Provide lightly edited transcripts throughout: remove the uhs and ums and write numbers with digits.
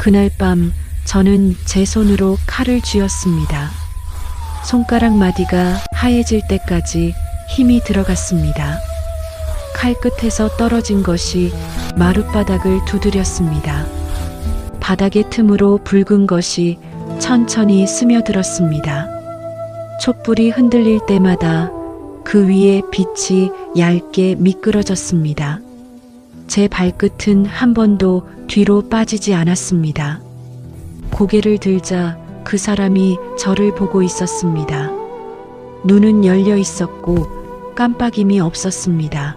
그날 밤 저는 제 손으로 칼을 쥐었습니다. 손가락 마디가 하얘질 때까지 힘이 들어갔습니다. 칼 끝에서 떨어진 것이 마룻바닥을 두드렸습니다. 바닥의 틈으로 붉은 것이 천천히 스며들었습니다. 촛불이 흔들릴 때마다 그 위에 빛이 얇게 미끄러졌습니다. 제 발끝은 한 번도 뒤로 빠지지 않았습니다. 고개를 들자 그 사람이 저를 보고 있었습니다. 눈은 열려 있었고 깜빡임이 없었습니다.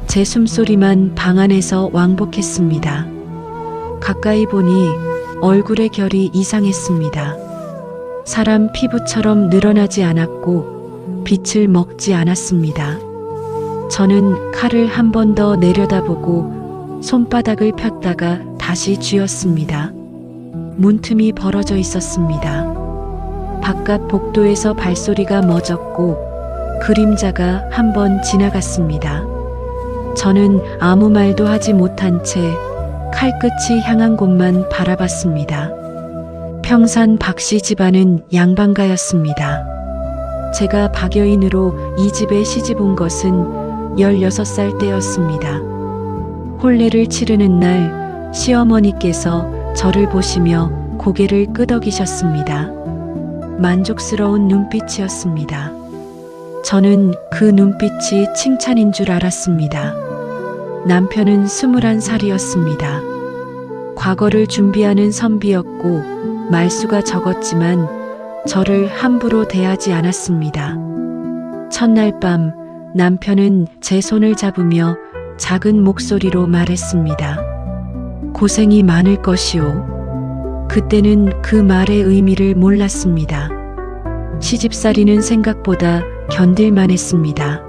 제 숨소리만 방 안에서 왕복했습니다. 가까이 보니 얼굴의 결이 이상했습니다. 사람 피부처럼 늘어나지 않았고 빛을 먹지 않았습니다. 저는 칼을 한 번 더 내려다보고 손바닥을 폈다가 다시 쥐었습니다. 문틈이 벌어져 있었습니다. 바깥 복도에서 발소리가 멎었고 그림자가 한 번 지나갔습니다. 저는 아무 말도 하지 못한 채 칼끝이 향한 곳만 바라봤습니다. 평산 박씨 집안은 양반가였습니다. 제가 박여인으로 이 집에 시집 온 것은 16살 때였습니다. 혼례를 치르는 날 시어머니께서 저를 보시며 고개를 끄덕이셨습니다. 만족스러운 눈빛이었습니다. 저는 그 눈빛이 칭찬인 줄 알았습니다. 남편은 21살이었습니다. 과거를 준비하는 선비였고 말수가 적었지만 저를 함부로 대하지 않았습니다. 첫날 밤 남편은 제 손을 잡으며 작은 목소리로 말했습니다. 고생이 많을 것이오. 그때는 그 말의 의미를 몰랐습니다. 시집살이는 생각보다 견딜만 했습니다.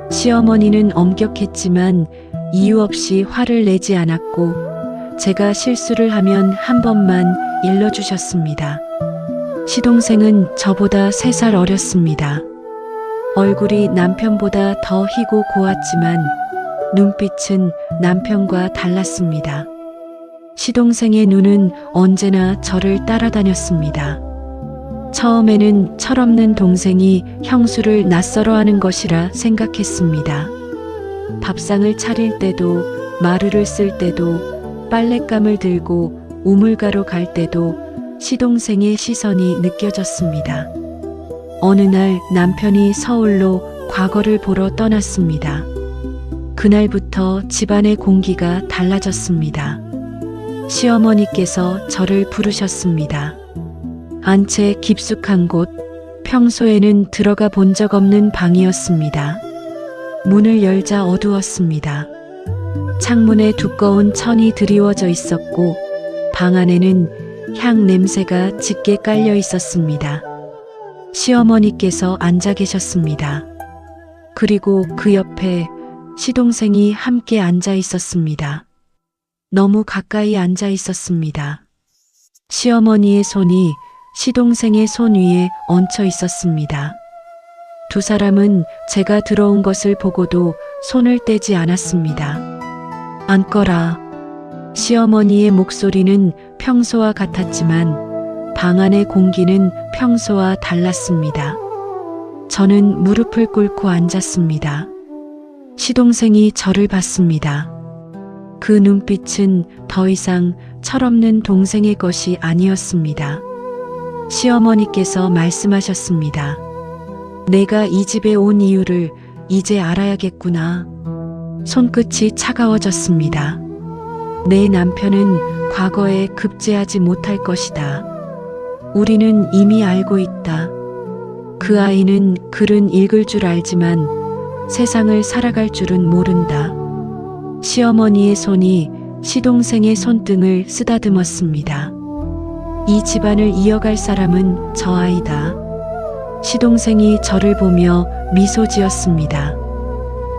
시어머니는 엄격했지만 이유 없이 화를 내지 않았고 제가 실수를 하면 한 번만 일러주셨습니다. 시동생은 저보다 3살 어렸습니다. 얼굴이 남편보다 더 희고 고왔지만 눈빛은 남편과 달랐습니다. 시동생의 눈은 언제나 저를 따라다녔습니다. 처음에는 철없는 동생이 형수를 낯설어 하는 것이라 생각했습니다. 밥상을 차릴 때도 마루를 쓸 때도 빨랫감을 들고 우물가로 갈 때도 시동생의 시선이 느껴졌습니다. 어느 날 남편이 서울로 과거를 보러 떠났습니다. 그날부터 집안의 공기가 달라졌습니다. 시어머니께서 저를 부르셨습니다. 안채 깊숙한 곳, 평소에는 들어가 본 적 없는 방이었습니다. 문을 열자 어두웠습니다. 창문에 두꺼운 천이 드리워져 있었고 방 안에는 향 냄새가 짙게 깔려 있었습니다. 시어머니께서 앉아 계셨습니다. 그리고 그 옆에 시동생이 함께 앉아 있었습니다. 너무 가까이 앉아 있었습니다. 시어머니의 손이 시동생의 손 위에 얹혀 있었습니다. 두 사람은 제가 들어온 것을 보고도 손을 떼지 않았습니다. 앉거라. 시어머니의 목소리는 평소와 같았지만 방 안의 공기는 평소와 달랐습니다. 저는 무릎을 꿇고 앉았습니다. 시동생이 저를 봤습니다. 그 눈빛은 더 이상 철없는 동생의 것이 아니었습니다. 시어머니께서 말씀하셨습니다. 내가 이 집에 온 이유를 이제 알아야겠구나. 손끝이 차가워졌습니다. 내 남편은 과거에 급제하지 못할 것이다. 우리는 이미 알고 있다. 그 아이는 글은 읽을 줄 알지만 세상을 살아갈 줄은 모른다. 시어머니의 손이 시동생의 손등을 쓰다듬었습니다. 이 집안을 이어갈 사람은 저 아이다. 시동생이 저를 보며 미소 지었습니다.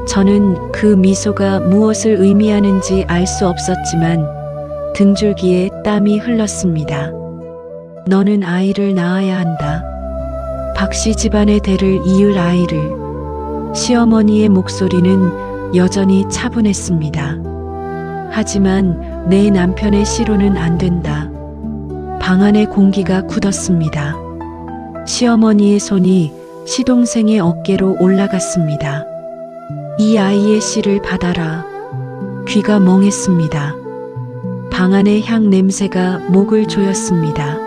저는 그 미소가 무엇을 의미하는지 알 수 없었지만 등줄기에 땀이 흘렀습니다. 너는 아이를 낳아야 한다. 박씨 집안의 대를 이을 아이를. 시어머니의 목소리는 여전히 차분했습니다. 하지만 내 남편의 씨로는 안 된다. 방 안의 공기가 굳었습니다. 시어머니의 손이 시동생의 어깨로 올라갔습니다. 이 아이의 씨를 받아라. 귀가 멍했습니다. 방 안의 향 냄새가 목을 조였습니다.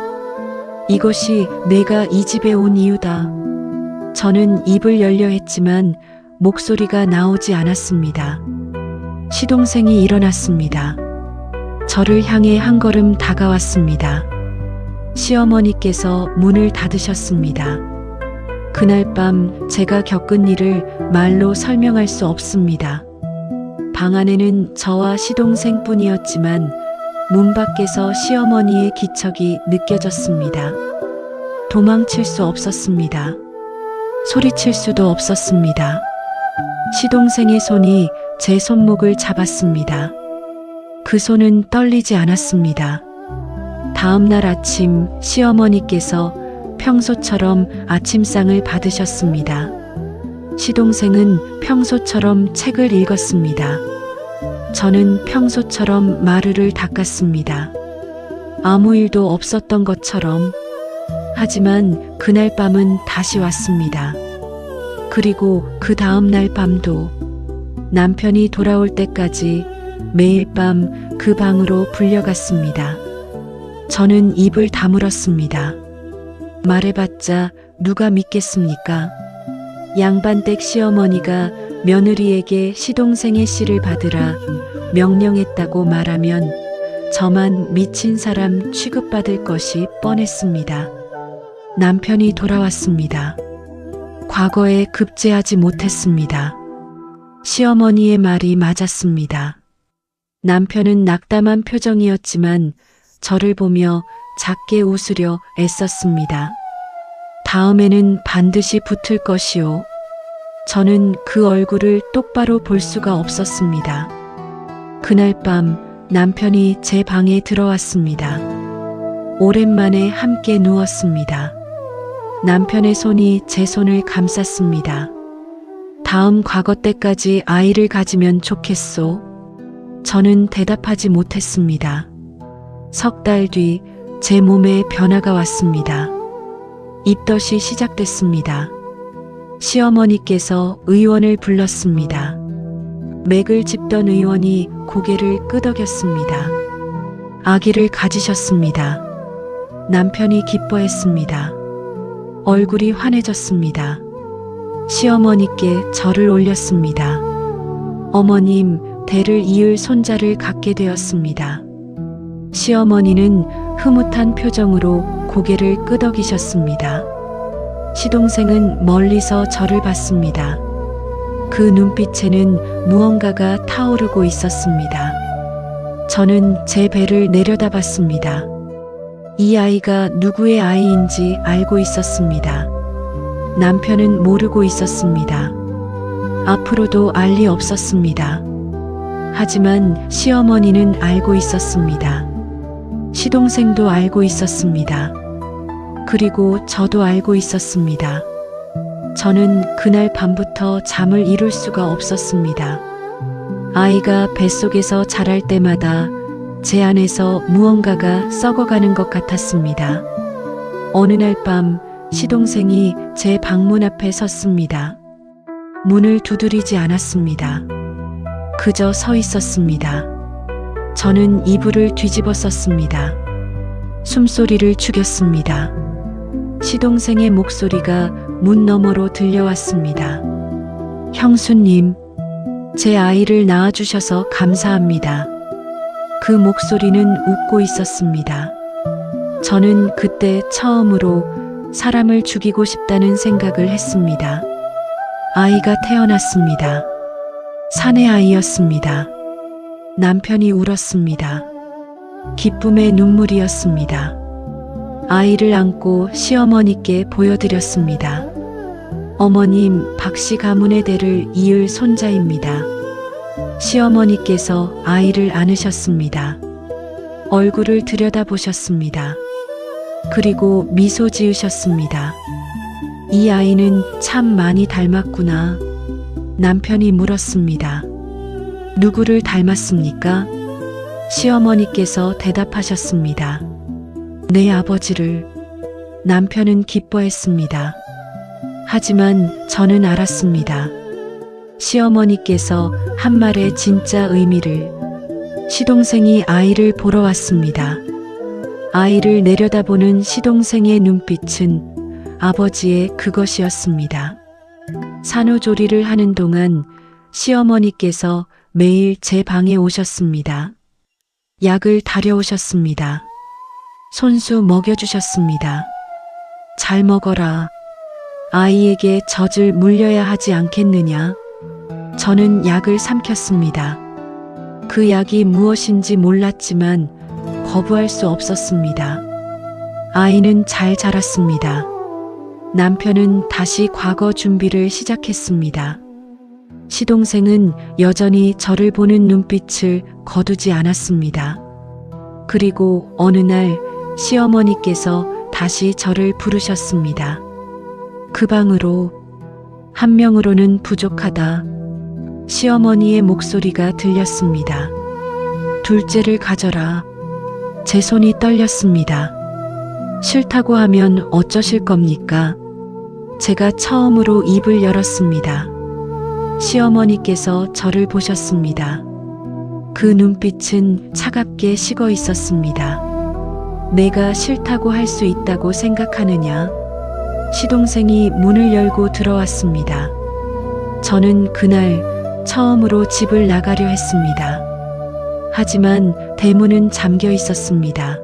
이것이 내가 이 집에 온 이유다. 저는 입을 열려 했지만 목소리가 나오지 않았습니다. 시동생이 일어났습니다. 저를 향해 한 걸음 다가왔습니다. 시어머니께서 문을 닫으셨습니다. 그날 밤 제가 겪은 일을 말로 설명할 수 없습니다. 방 안에는 저와 시동생 뿐이었지만 문 밖에서 시어머니의 기척이 느껴졌습니다. 도망칠 수 없었습니다. 소리칠 수도 없었습니다. 시동생의 손이 제 손목을 잡았습니다. 그 손은 떨리지 않았습니다. 다음 날 아침 시어머니께서 평소처럼 아침상을 받으셨습니다. 시동생은 평소처럼 책을 읽었습니다. 저는 평소처럼 마루를 닦았습니다. 아무 일도 없었던 것처럼. 하지만 그날 밤은 다시 왔습니다. 그리고 그 다음 날 밤도 남편이 돌아올 때까지 매일 밤 그 방으로 불려갔습니다. 저는 입을 다물었습니다. 말해봤자 누가 믿겠습니까? 양반댁 시어머니가 며느리에게 시동생의 씨를 받으라 명령했다고 말하면 저만 미친 사람 취급받을 것이 뻔했습니다. 남편이 돌아왔습니다. 과거에 급제하지 못했습니다. 시어머니의 말이 맞았습니다. 남편은 낙담한 표정이었지만 저를 보며 작게 웃으려 애썼습니다. 다음에는 반드시 붙을 것이오. 저는 그 얼굴을 똑바로 볼 수가 없었습니다. 그날 밤 남편이 제 방에 들어왔습니다. 오랜만에 함께 누웠습니다. 남편의 손이 제 손을 감쌌습니다. 다음 과거 때까지 아이를 가지면 좋겠소. 저는 대답하지 못했습니다. 석 달 뒤 제 몸에 변화가 왔습니다. 입덧이 시작됐습니다. 시어머니께서 의원을 불렀습니다. 맥을 짚던 의원이 고개를 끄덕였습니다. 아기를 가지셨습니다. 남편이 기뻐했습니다. 얼굴이 환해졌습니다. 시어머니께 절을 올렸습니다. 어머님, 대를 이을 손자를 갖게 되었습니다. 시어머니는 흐뭇한 표정으로 고개를 끄덕이셨습니다. 시동생은 멀리서 저를 봤습니다. 그 눈빛에는 무언가가 타오르고 있었습니다. 저는 제 배를 내려다봤습니다. 이 아이가 누구의 아이인지 알고 있었습니다. 남편은 모르고 있었습니다. 앞으로도 알 리 없었습니다. 하지만 시어머니는 알고 있었습니다. 시동생도 알고 있었습니다. 그리고 저도 알고 있었습니다. 저는 그날 밤부터 잠을 이룰 수가 없었습니다. 아이가 뱃속에서 자랄 때마다 제 안에서 무언가가 썩어가는 것 같았습니다. 어느 날 밤 시동생이 제 방문 앞에 섰습니다. 문을 두드리지 않았습니다. 그저 서 있었습니다. 저는 이불을 뒤집어 썼습니다. 숨소리를 죽였습니다. 시동생의 목소리가 문 너머로 들려왔습니다. 형수님, 제 아이를 낳아주셔서 감사합니다. 그 목소리는 웃고 있었습니다. 저는 그때 처음으로 사람을 죽이고 싶다는 생각을 했습니다. 아이가 태어났습니다. 사내 아이였습니다. 남편이 울었습니다. 기쁨의 눈물이었습니다. 아이를 안고 시어머니께 보여드렸습니다. 어머님, 박씨 가문의 대를 이을 손자입니다. 시어머니께서 아이를 안으셨습니다. 얼굴을 들여다보셨습니다. 그리고 미소 지으셨습니다. 이 아이는 참 많이 닮았구나. 남편이 물었습니다. 누구를 닮았습니까? 시어머니께서 대답하셨습니다. 내 아버지를. 남편은 기뻐했습니다. 하지만 저는 알았습니다. 시어머니께서 한 말의 진짜 의미를. 시동생이 아이를 보러 왔습니다. 아이를 내려다보는 시동생의 눈빛은 아버지의 그것이었습니다. 산후조리를 하는 동안 시어머니께서 매일 제 방에 오셨습니다. 약을 다려오셨습니다. 손수 먹여주셨습니다. 잘 먹어라. 아이에게 젖을 물려야 하지 않겠느냐. 저는 약을 삼켰습니다. 그 약이 무엇인지 몰랐지만 거부할 수 없었습니다. 아이는 잘 자랐습니다. 남편은 다시 과거 준비를 시작했습니다. 시동생은 여전히 저를 보는 눈빛을 거두지 않았습니다. 그리고 어느 날 시어머니께서 다시 저를 부르셨습니다. 그 방으로. 한 명으로는 부족하다. 시어머니의 목소리가 들렸습니다. 둘째를 가져라. 제 손이 떨렸습니다. 싫다고 하면 어쩌실 겁니까? 제가 처음으로 입을 열었습니다. 시어머니께서 저를 보셨습니다. 그 눈빛은 차갑게 식어 있었습니다. 내가 싫다고 할 수 있다고 생각하느냐? 시동생이 문을 열고 들어왔습니다. 저는 그날 처음으로 집을 나가려 했습니다. 하지만 대문은 잠겨 있었습니다.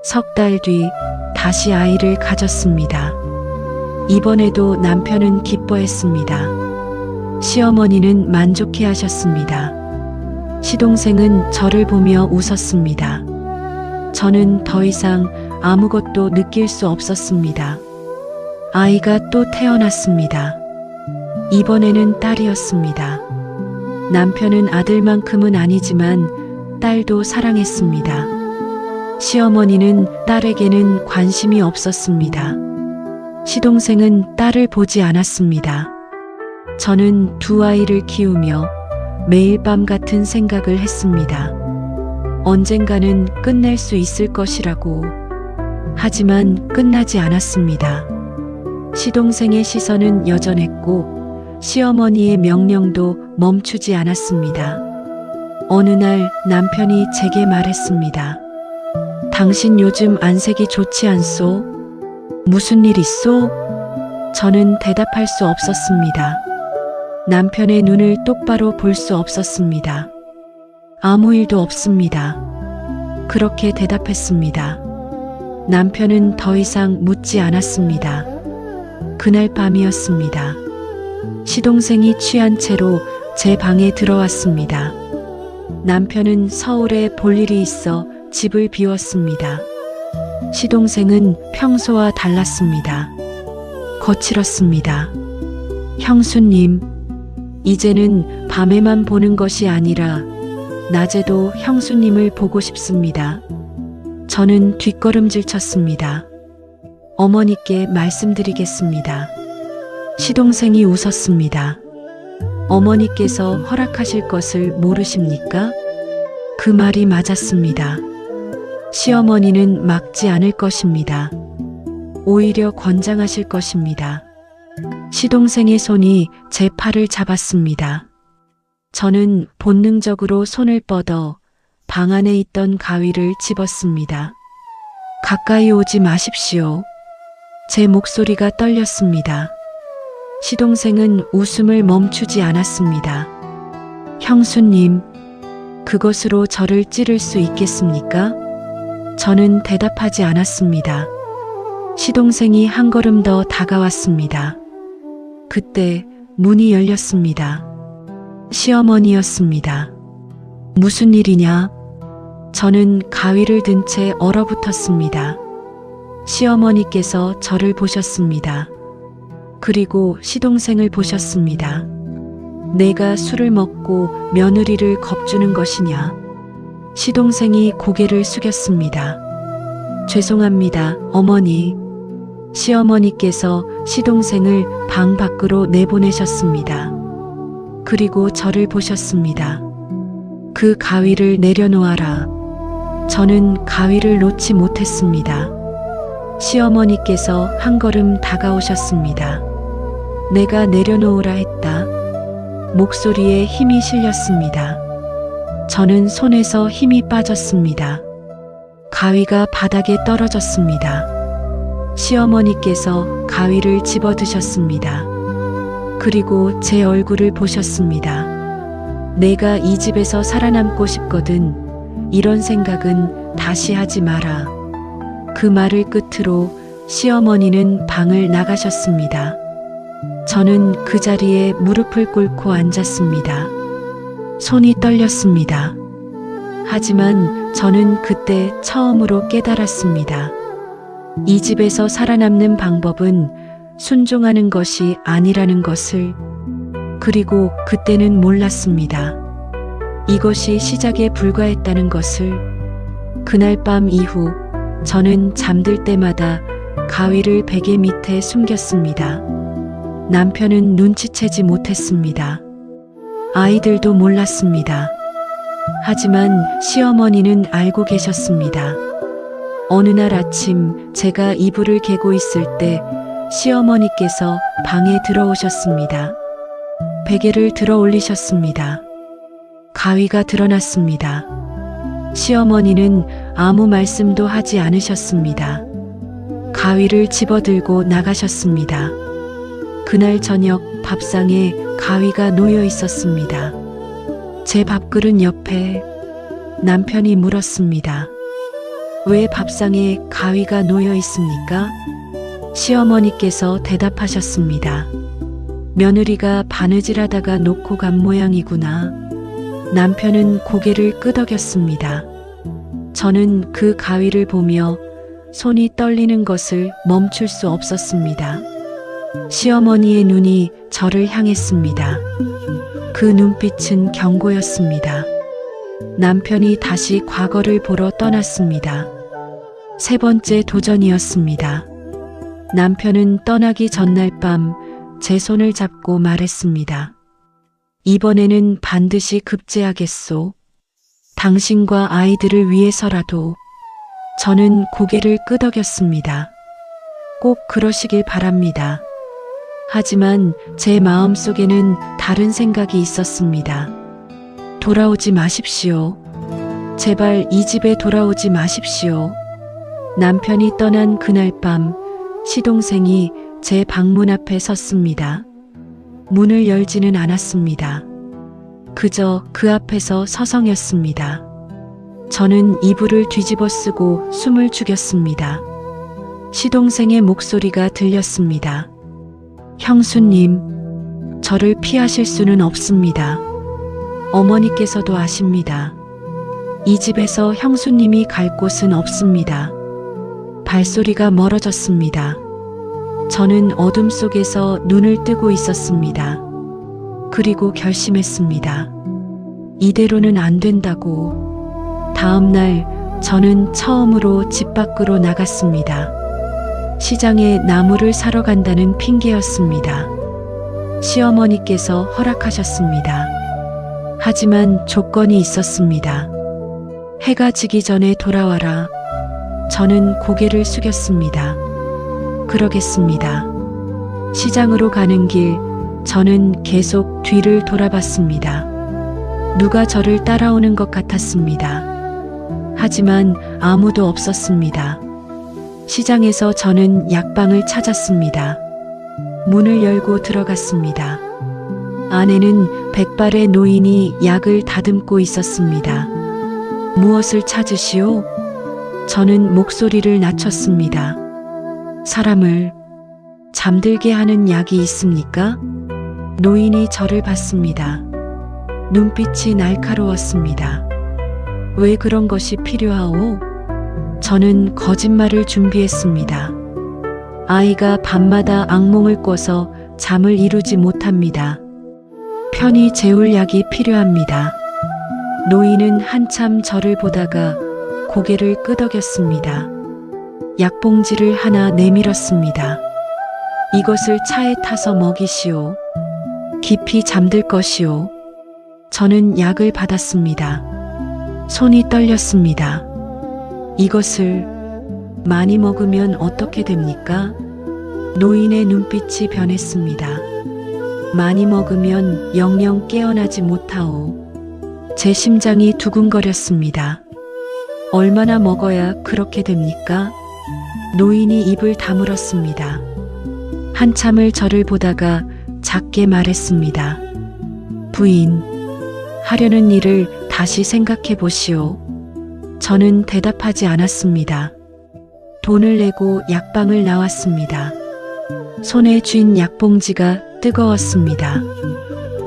석 달 뒤 다시 아이를 가졌습니다. 이번에도 남편은 기뻐했습니다. 시어머니는 만족해 하셨습니다. 시동생은 저를 보며 웃었습니다. 저는 더 이상 아무것도 느낄 수 없었습니다. 아이가 또 태어났습니다. 이번에는 딸이었습니다. 남편은 아들만큼은 아니지만 딸도 사랑했습니다. 시어머니는 딸에게는 관심이 없었습니다. 시동생은 딸을 보지 않았습니다. 저는 두 아이를 키우며 매일 밤 같은 생각을 했습니다. 언젠가는 끝낼 수 있을 것이라고. 하지만 끝나지 않았습니다. 시동생의 시선은 여전했고 시어머니의 명령도 멈추지 않았습니다. 어느 날 남편이 제게 말했습니다. 당신 요즘 안색이 좋지 않소? 무슨 일 있소? 저는 대답할 수 없었습니다. 남편의 눈을 똑바로 볼 수 없었습니다. 아무 일도 없습니다. 그렇게 대답했습니다. 남편은 더 이상 묻지 않았습니다. 그날 밤이었습니다. 시동생이 취한 채로 제 방에 들어왔습니다. 남편은 서울에 볼 일이 있어 집을 비웠습니다. 시동생은 평소와 달랐습니다. 거칠었습니다. 형수님, 이제는 밤에만 보는 것이 아니라 낮에도 형수님을 보고 싶습니다. 저는 뒷걸음질 쳤습니다. 어머니께 말씀드리겠습니다. 시동생이 웃었습니다. 어머니께서 허락하실 것을 모르십니까? 그 말이 맞았습니다. 시어머니는 막지 않을 것입니다. 오히려 권장하실 것입니다. 시동생의 손이 제 팔을 잡았습니다. 저는 본능적으로 손을 뻗어 방 안에 있던 가위를 집었습니다. 가까이 오지 마십시오. 제 목소리가 떨렸습니다. 시동생은 웃음을 멈추지 않았습니다. 형수님, 그것으로 저를 찌를 수 있겠습니까? 저는 대답하지 않았습니다. 시동생이 한 걸음 더 다가왔습니다. 그때 문이 열렸습니다. 시어머니였습니다. 무슨 일이냐? 저는 가위를 든 채 얼어붙었습니다. 시어머니께서 저를 보셨습니다. 그리고 시동생을 보셨습니다. 내가 술을 먹고 며느리를 겁주는 것이냐? 시동생이 고개를 숙였습니다. 죄송합니다, 어머니. 시어머니께서 시동생을 방 밖으로 내보내셨습니다. 그리고 저를 보셨습니다. 그 그 가위를 내려놓아라. 저는 가위를 놓지 못했습니다. 시어머니께서 한 걸음 다가오셨습니다. 내가 내려놓으라 했다. 목소리에 힘이 실렸습니다. 저는 손에서 힘이 빠졌습니다. 가위가 바닥에 떨어졌습니다. 시어머니께서 가위를 집어드셨습니다. 그리고 제 얼굴을 보셨습니다. 내가 이 집에서 살아남고 싶거든. 이런 생각은 다시 하지 마라. 그 말을 끝으로 시어머니는 방을 나가셨습니다. 저는 그 자리에 무릎을 꿇고 앉았습니다. 손이 떨렸습니다. 하지만 저는 그때 처음으로 깨달았습니다. 이 집에서 살아남는 방법은 순종하는 것이 아니라는 것을. 그리고 그때는 몰랐습니다. 이것이 시작에 불과했다는 것을. 그날 밤 이후 저는 잠들 때마다 가위를 베개 밑에 숨겼습니다. 남편은 눈치채지 못했습니다. 아이들도 몰랐습니다. 하지만 시어머니는 알고 계셨습니다. 어느 날 아침 제가 이불을 개고 있을 때 시어머니께서 방에 들어오셨습니다. 베개를 들어 올리셨습니다. 가위가 드러났습니다. 시어머니는 아무 말씀도 하지 않으셨습니다. 가위를 집어들고 나가셨습니다. 그날 저녁 밥상에 가위가 놓여 있었습니다. 제 밥그릇 옆에. 남편이 물었습니다. 왜 밥상에 가위가 놓여 있습니까? 시어머니께서 대답하셨습니다. 며느리가 바느질하다가 놓고 간 모양이구나. 남편은 고개를 끄덕였습니다. 저는 그 가위를 보며 손이 떨리는 것을 멈출 수 없었습니다. 시어머니의 눈이 저를 향했습니다. 그 눈빛은 경고였습니다. 남편이 다시 과거를 보러 떠났습니다. 세 번째 도전이었습니다. 남편은 떠나기 전날 밤 제 손을 잡고 말했습니다. 이번에는 반드시 급제하겠소. 당신과 아이들을 위해서라도. 저는 고개를 끄덕였습니다. 꼭 그러시길 바랍니다. 하지만 제 마음속에는 다른 생각이 있었습니다. 돌아오지 마십시오. 제발 이 집에 돌아오지 마십시오. 남편이 떠난 그날 밤 시동생이 제 방문 앞에 섰습니다. 문을 열지는 않았습니다. 그저 그 앞에서 서성였습니다. 저는 이불을 뒤집어 쓰고 숨을 죽였습니다. 시동생의 목소리가 들렸습니다. 형수님, 저를 피하실 수는 없습니다. 어머니께서도 아십니다. 이 집에서 형수님이 갈 곳은 없습니다. 발소리가 멀어졌습니다. 저는 어둠 속에서 눈을 뜨고 있었습니다. 그리고 결심했습니다. 이대로는 안 된다고. 다음 날 저는 처음으로 집 밖으로 나갔습니다. 시장에 나무를 사러 간다는 핑계였습니다. 시어머니께서 허락하셨습니다. 하지만 조건이 있었습니다. 해가 지기 전에 돌아와라. 저는 고개를 숙였습니다. 그러겠습니다. 시장으로 가는 길, 저는 계속 뒤를 돌아봤습니다. 누가 저를 따라오는 것 같았습니다. 하지만 아무도 없었습니다. 시장에서 저는 약방을 찾았습니다. 문을 열고 들어갔습니다. 안에는 백발의 노인이 약을 다듬고 있었습니다. 무엇을 찾으시오? 저는 목소리를 낮췄습니다. 사람을 잠들게 하는 약이 있습니까? 노인이 저를 봤습니다. 눈빛이 날카로웠습니다. 왜 그런 것이 필요하오? 저는 거짓말을 준비했습니다. 아이가 밤마다 악몽을 꿔서 잠을 이루지 못합니다. 편히 재울 약이 필요합니다. 노인은 한참 저를 보다가 고개를 끄덕였습니다. 약봉지를 하나 내밀었습니다. 이것을 차에 타서 먹이시오. 깊이 잠들 것이오. 저는 약을 받았습니다. 손이 떨렸습니다. 이것을 많이 먹으면 어떻게 됩니까? 노인의 눈빛이 변했습니다. 많이 먹으면 영영 깨어나지 못하오. 제 심장이 두근거렸습니다. 얼마나 먹어야 그렇게 됩니까? 노인이 입을 다물었습니다. 한참을 저를 보다가 작게 말했습니다. 부인, 하려는 일을 다시 생각해 보시오. 저는 대답하지 않았습니다. 돈을 내고 약방을 나왔습니다. 손에 쥔 약봉지가 뜨거웠습니다.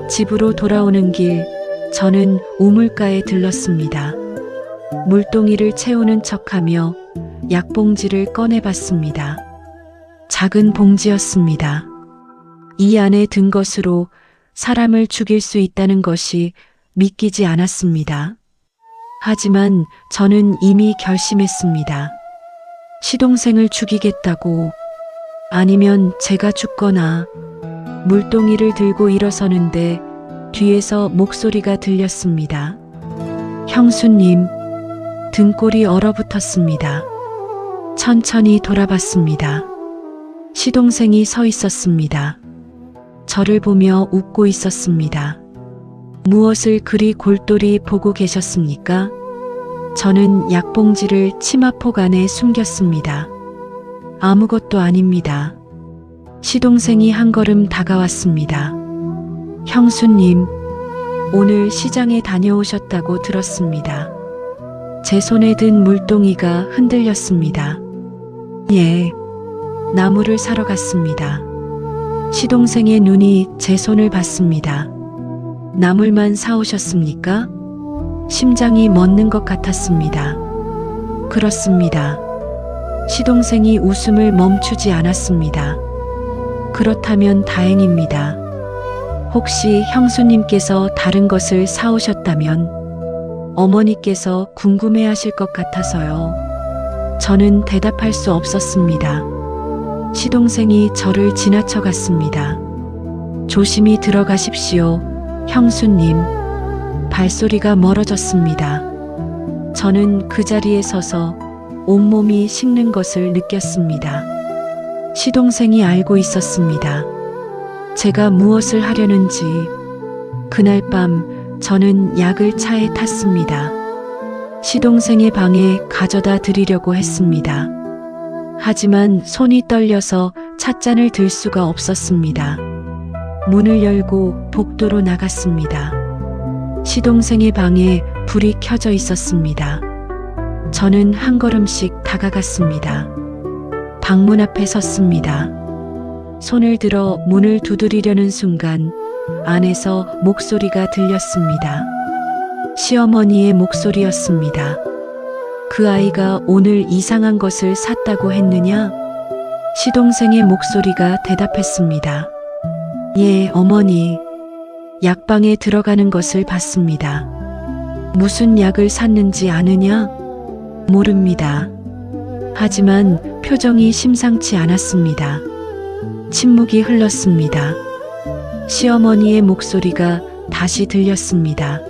집으로 돌아오는 길, 저는 우물가에 들렀습니다. 물동이를 채우는 척하며 약봉지를 꺼내봤습니다. 작은 봉지였습니다. 이 안에 든 것으로 사람을 죽일 수 있다는 것이 믿기지 않았습니다. 하지만 저는 이미 결심했습니다. 시동생을 죽이겠다고. 아니면 제가 죽거나. 물동이를 들고 일어서는데 뒤에서 목소리가 들렸습니다. 형수님. 등골이 얼어붙었습니다. 천천히 돌아봤습니다. 시동생이 서 있었습니다. 저를 보며 웃고 있었습니다. 무엇을 그리 골똘히 보고 계셨습니까? 저는 약봉지를 치마폭 안에 숨겼습니다. 아무것도 아닙니다. 시동생이 한 걸음 다가왔습니다. 형수님, 오늘 시장에 다녀오셨다고 들었습니다. 제 손에 든 물동이가 흔들렸습니다. 예, 나무를 사러 갔습니다. 시동생의 눈이 제 손을 봤습니다. 나물만 사오셨습니까? 심장이 멎는 것 같았습니다. 그렇습니다. 시동생이 웃음을 멈추지 않았습니다. 그렇다면 다행입니다. 혹시 형수님께서 다른 것을 사오셨다면 어머니께서 궁금해하실 것 같아서요. 저는 대답할 수 없었습니다. 시동생이 저를 지나쳐 갔습니다. 조심히 들어가십시오, 형수님. 발소리가 멀어졌습니다. 저는 그 자리에 서서 온몸이 식는 것을 느꼈습니다. 시동생이 알고 있었습니다. 제가 무엇을 하려는지. 그날 밤 저는 약을 차에 탔습니다. 시동생의 방에 가져다 드리려고 했습니다. 하지만 손이 떨려서 찻잔을 들 수가 없었습니다. 문을 열고 복도로 나갔습니다. 시동생의 방에 불이 켜져 있었습니다. 저는 한 걸음씩 다가갔습니다. 방문 앞에 섰습니다. 손을 들어 문을 두드리려는 순간 안에서 목소리가 들렸습니다. 시어머니의 목소리였습니다. 그 아이가 오늘 이상한 것을 샀다고 했느냐? 시동생의 목소리가 대답했습니다. 예, 어머니. 약방에 들어가는 것을 봤습니다. 무슨 약을 샀는지 아느냐? 모릅니다. 하지만 표정이 심상치 않았습니다. 침묵이 흘렀습니다. 시어머니의 목소리가 다시 들렸습니다.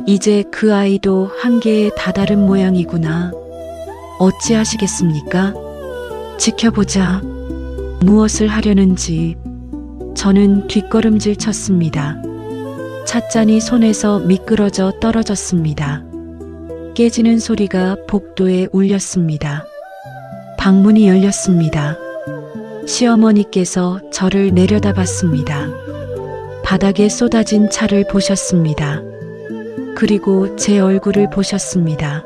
이제 그 아이도 한계에 다다른 모양이구나. 어찌하시겠습니까? 지켜보자. 무엇을 하려는지. 저는 뒷걸음질 쳤습니다. 찻잔이 손에서 미끄러져 떨어졌습니다. 깨지는 소리가 복도에 울렸습니다. 방문이 열렸습니다. 시어머니께서 저를 내려다봤습니다. 바닥에 쏟아진 차를 보셨습니다. 그리고 제 얼굴을 보셨습니다.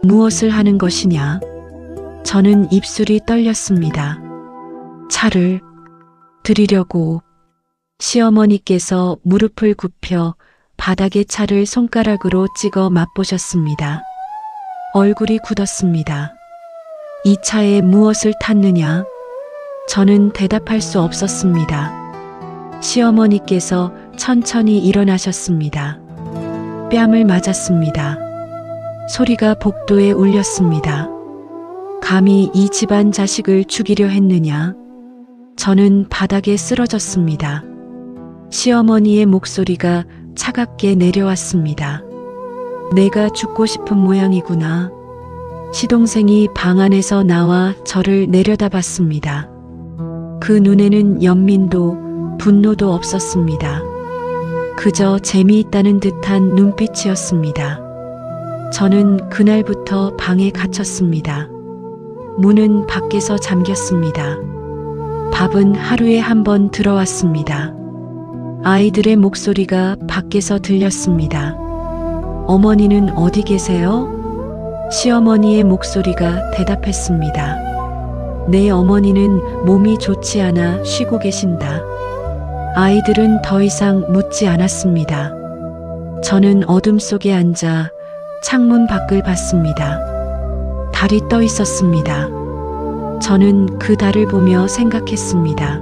무엇을 하는 것이냐? 저는 입술이 떨렸습니다. 차를 드리려고. 시어머니께서 무릎을 굽혀 바닥에 차를 손가락으로 찍어 맛보셨습니다. 얼굴이 굳었습니다. 이 차에 무엇을 탔느냐? 저는 대답할 수 없었습니다. 시어머니께서 천천히 일어나셨습니다. 뺨을 맞았습니다. 소리가 복도에 울렸습니다. 감히 이 집안 자식을 죽이려 했느냐? 저는 바닥에 쓰러졌습니다. 시어머니의 목소리가 차갑게 내려왔습니다. 내가 죽고 싶은 모양이구나. 시동생이 방 안에서 나와 저를 내려다봤습니다. 그 눈에는 연민도 분노도 없었습니다. 그저 재미있다는 듯한 눈빛이었습니다. 저는 그날부터 방에 갇혔습니다. 문은 밖에서 잠겼습니다. 밥은 하루에 한 번 들어왔습니다. 아이들의 목소리가 밖에서 들렸습니다. 어머니는 어디 계세요? 시어머니의 목소리가 대답했습니다. 내 어머니는 몸이 좋지 않아 쉬고 계신다. 아이들은 더 이상 묻지 않았습니다. 저는 어둠 속에 앉아 창문 밖을 봤습니다. 달이 떠 있었습니다. 저는 그 달을 보며 생각했습니다.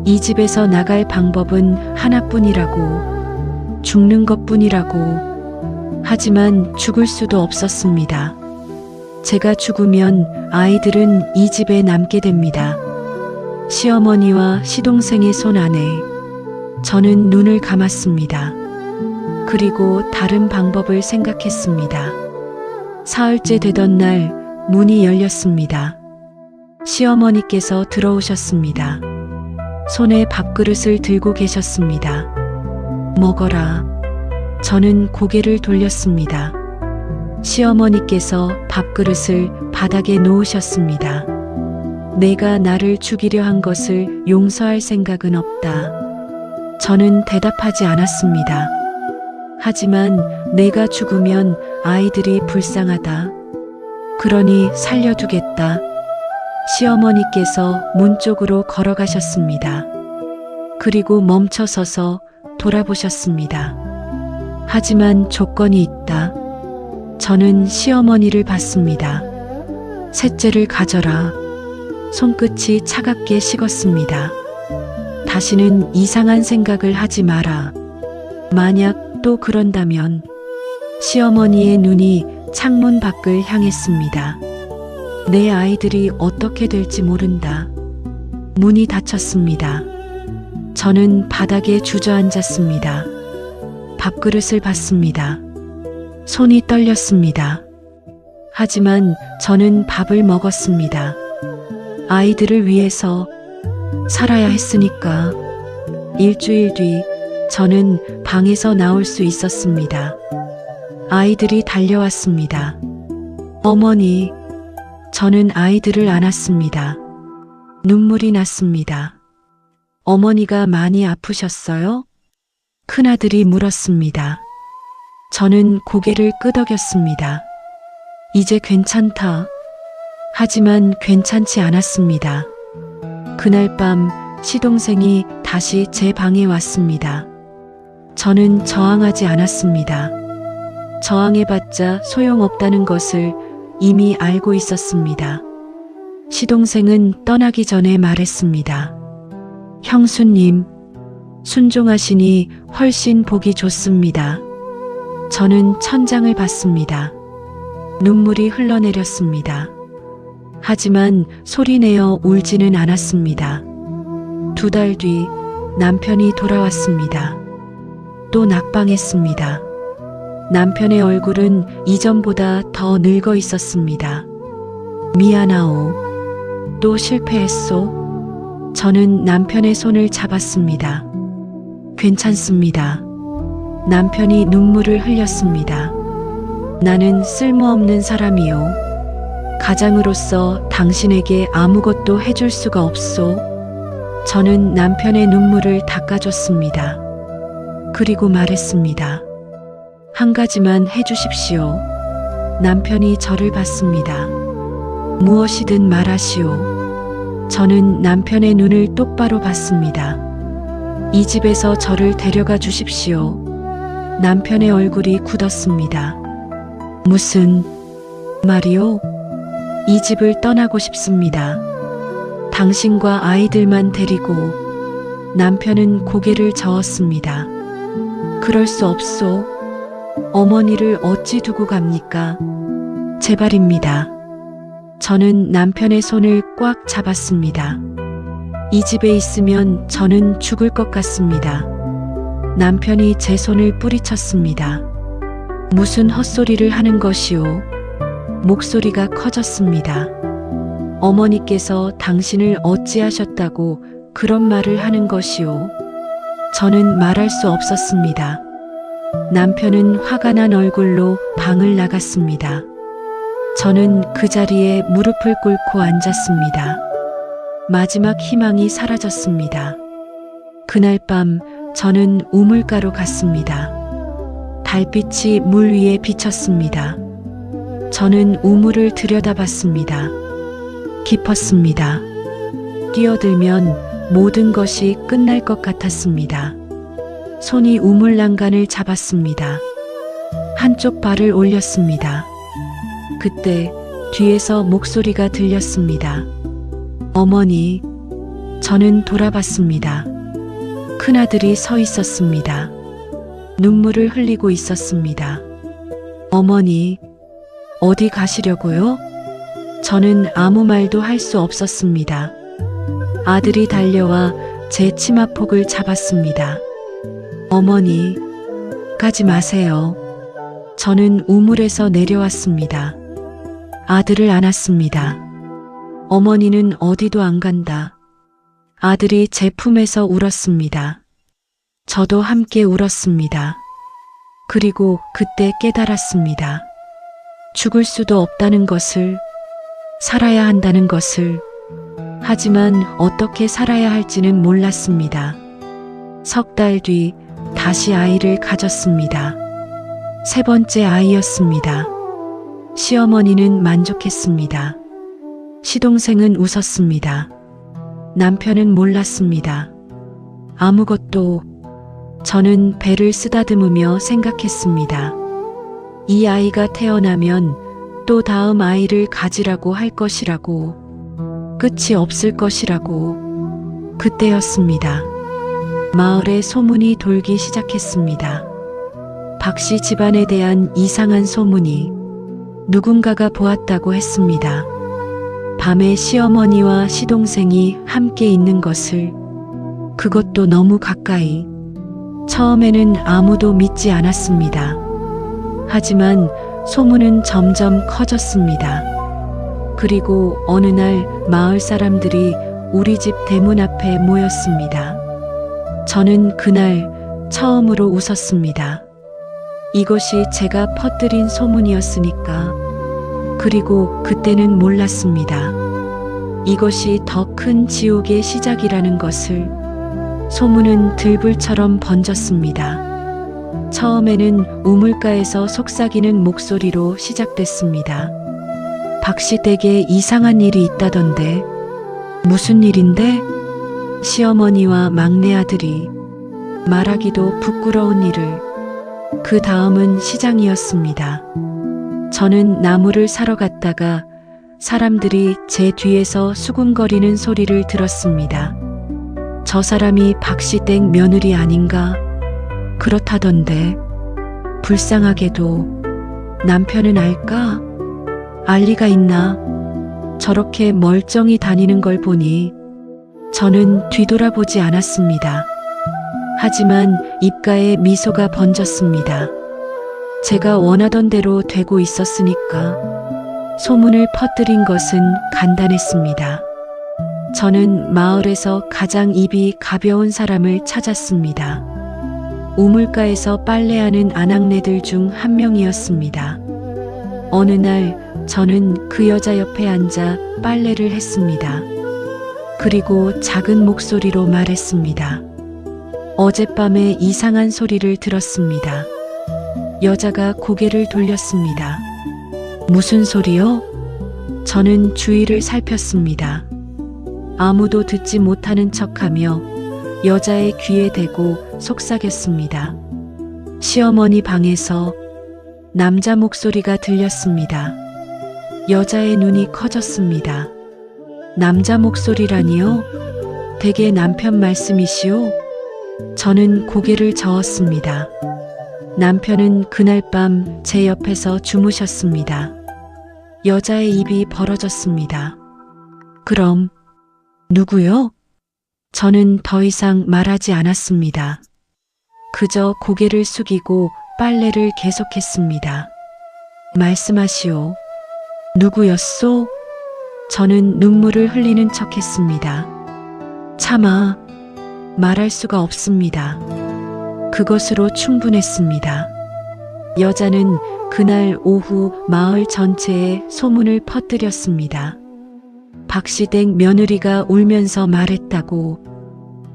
이 집에서 나갈 방법은 하나뿐이라고, 죽는 것뿐이라고. 하지만 죽을 수도 없었습니다. 제가 죽으면 아이들은 이 집에 남게 됩니다. 시어머니와 시동생의 손 안에. 저는 눈을 감았습니다. 그리고 다른 방법을 생각했습니다. 사흘째 되던 날 문이 열렸습니다. 시어머니께서 들어오셨습니다. 손에 밥그릇을 들고 계셨습니다. 먹어라. 저는 고개를 돌렸습니다. 시어머니께서 밥그릇을 바닥에 놓으셨습니다. 내가 나를 죽이려 한 것을 용서할 생각은 없다. 저는 대답하지 않았습니다. 하지만 내가 죽으면 아이들이 불쌍하다. 그러니 살려두겠다. 시어머니께서 문 쪽으로 걸어가셨습니다. 그리고 멈춰서서 돌아보셨습니다. 하지만 조건이 있다. 저는 시어머니를 봤습니다. 셋째를 가져라. 손끝이 차갑게 식었습니다. 다시는 이상한 생각을 하지 마라. 만약 또 그런다면. 시어머니의 눈이 창문 밖을 향했습니다. 내 아이들이 어떻게 될지 모른다. 문이 닫혔습니다. 저는 바닥에 주저앉았습니다. 밥그릇을 봤습니다. 손이 떨렸습니다. 하지만 저는 밥을 먹었습니다. 아이들을 위해서 살아야 했으니까. 일주일 뒤 저는 방에서 나올 수 있었습니다. 아이들이 달려왔습니다. 어머니, 저는 아이들을 안았습니다. 눈물이 났습니다. 어머니가 많이 아프셨어요? 큰아들이 물었습니다. 저는 고개를 끄덕였습니다. 이제 괜찮다. 하지만 괜찮지 않았습니다. 그날 밤 시동생이 다시 제 방에 왔습니다. 저는 저항하지 않았습니다. 저항해봤자 소용없다는 것을 이미 알고 있었습니다. 시동생은 떠나기 전에 말했습니다. 형수님, 순종하시니 훨씬 보기 좋습니다. 저는 천장을 봤습니다. 눈물이 흘러내렸습니다. 하지만 소리내어 울지는 않았습니다. 2달 뒤 남편이 돌아왔습니다. 또 낙방했습니다. 남편의 얼굴은 이전보다 더 늙어 있었습니다. 미안하오. 또 실패했소? 저는 남편의 손을 잡았습니다. 괜찮습니다. 남편이 눈물을 흘렸습니다. 나는 쓸모없는 사람이요. 가장으로서 당신에게 아무것도 해줄 수가 없소. 저는 남편의 눈물을 닦아줬습니다. 그리고 말했습니다. 한 가지만 해주십시오. 남편이 저를 봤습니다. 무엇이든 말하시오. 저는 남편의 눈을 똑바로 봤습니다. 이 집에서 저를 데려가 주십시오. 남편의 얼굴이 굳었습니다. 무슨 말이요? 이 집을 떠나고 싶습니다. 당신과 아이들만 데리고. 남편은 고개를 저었습니다. 그럴 수 없소. 어머니를 어찌 두고 갑니까? 제발입니다. 저는 남편의 손을 꽉 잡았습니다. 이 집에 있으면 저는 죽을 것 같습니다. 남편이 제 손을 뿌리쳤습니다. 무슨 헛소리를 하는 것이오? 목소리가 커졌습니다. 어머니께서 당신을 어찌하셨다고 그런 말을 하는 것이오? 저는 말할 수 없었습니다. 남편은 화가 난 얼굴로 방을 나갔습니다. 저는 그 자리에 무릎을 꿇고 앉았습니다. 마지막 희망이 사라졌습니다. 그날 밤 저는 우물가로 갔습니다. 달빛이 물 위에 비쳤습니다. 저는 우물을 들여다봤습니다. 깊었습니다. 뛰어들면 모든 것이 끝날 것 같았습니다. 손이 우물 난간을 잡았습니다. 한쪽 발을 올렸습니다. 그때 뒤에서 목소리가 들렸습니다. 어머니, 저는 돌아봤습니다. 큰아들이 서 있었습니다. 눈물을 흘리고 있었습니다. 어머니, 어디 가시려고요? 저는 아무 말도 할 수 없었습니다. 아들이 달려와 제 치마폭을 잡았습니다. 어머니, 가지 마세요. 저는 우물에서 내려왔습니다. 아들을 안았습니다. 어머니는 어디도 안 간다. 아들이 제 품에서 울었습니다. 저도 함께 울었습니다. 그리고 그때 깨달았습니다. 죽을 수도 없다는 것을, 살아야 한다는 것을. 하지만 어떻게 살아야 할지는 몰랐습니다. 석 달 뒤 다시 아이를 가졌습니다. 세 번째 아이였습니다. 시어머니는 만족했습니다. 시동생은 웃었습니다. 남편은 몰랐습니다. 아무것도. 저는 배를 쓰다듬으며 생각했습니다. 이 아이가 태어나면 또 다음 아이를 가지라고 할 것이라고, 끝이 없을 것이라고. 그때였습니다. 마을에 소문이 돌기 시작했습니다. 박씨 집안에 대한 이상한 소문이. 누군가가 보았다고 했습니다. 밤에 시어머니와 시동생이 함께 있는 것을. 그것도 너무 가까이. 처음에는 아무도 믿지 않았습니다. 하지만 소문은 점점 커졌습니다. 그리고 어느 날 마을 사람들이 우리 집 대문 앞에 모였습니다. 저는 그날 처음으로 웃었습니다. 이것이 제가 퍼뜨린 소문이었으니까. 그리고 그때는 몰랐습니다. 이것이 더 큰 지옥의 시작이라는 것을. 소문은 들불처럼 번졌습니다. 처음에는 우물가에서 속삭이는 목소리로 시작됐습니다. 박씨 댁에 이상한 일이 있다던데. 무슨 일인데? 시어머니와 막내 아들이. 말하기도 부끄러운 일을. 그 다음은 시장이었습니다. 저는 나무를 사러 갔다가 사람들이 제 뒤에서 수군거리는 소리를 들었습니다. 저 사람이 박씨 댁 며느리 아닌가? 그렇다던데. 불쌍하게도. 남편은 알까? 알 리가 있나? 저렇게 멀쩡히 다니는 걸 보니. 저는 뒤돌아보지 않았습니다. 하지만 입가에 미소가 번졌습니다. 제가 원하던 대로 되고 있었으니까. 소문을 퍼뜨린 것은 간단했습니다. 저는 마을에서 가장 입이 가벼운 사람을 찾았습니다. 우물가에서 빨래하는 아낙네들 중 한 명이었습니다. 어느 날 저는 그 여자 옆에 앉아 빨래를 했습니다. 그리고 작은 목소리로 말했습니다. 어젯밤에 이상한 소리를 들었습니다. 여자가 고개를 돌렸습니다. 무슨 소리요? 저는 주위를 살폈습니다. 아무도 듣지 못하는 척하며 여자의 귀에 대고 속삭였습니다. 시어머니 방에서 남자 목소리가 들렸습니다. 여자의 눈이 커졌습니다. 남자 목소리라니요? 대개 남편 말씀이시오? 저는 고개를 저었습니다. 남편은 그날 밤 제 옆에서 주무셨습니다. 여자의 입이 벌어졌습니다. 그럼 누구요? 저는 더 이상 말하지 않았습니다. 그저 고개를 숙이고 빨래를 계속했습니다. 말씀하시오. 누구였소? 저는 눈물을 흘리는 척했습니다. 차마 말할 수가 없습니다. 그것으로 충분했습니다. 여자는 그날 오후 마을 전체에 소문을 퍼뜨렸습니다. 박시댁 며느리가 울면서 말했다고,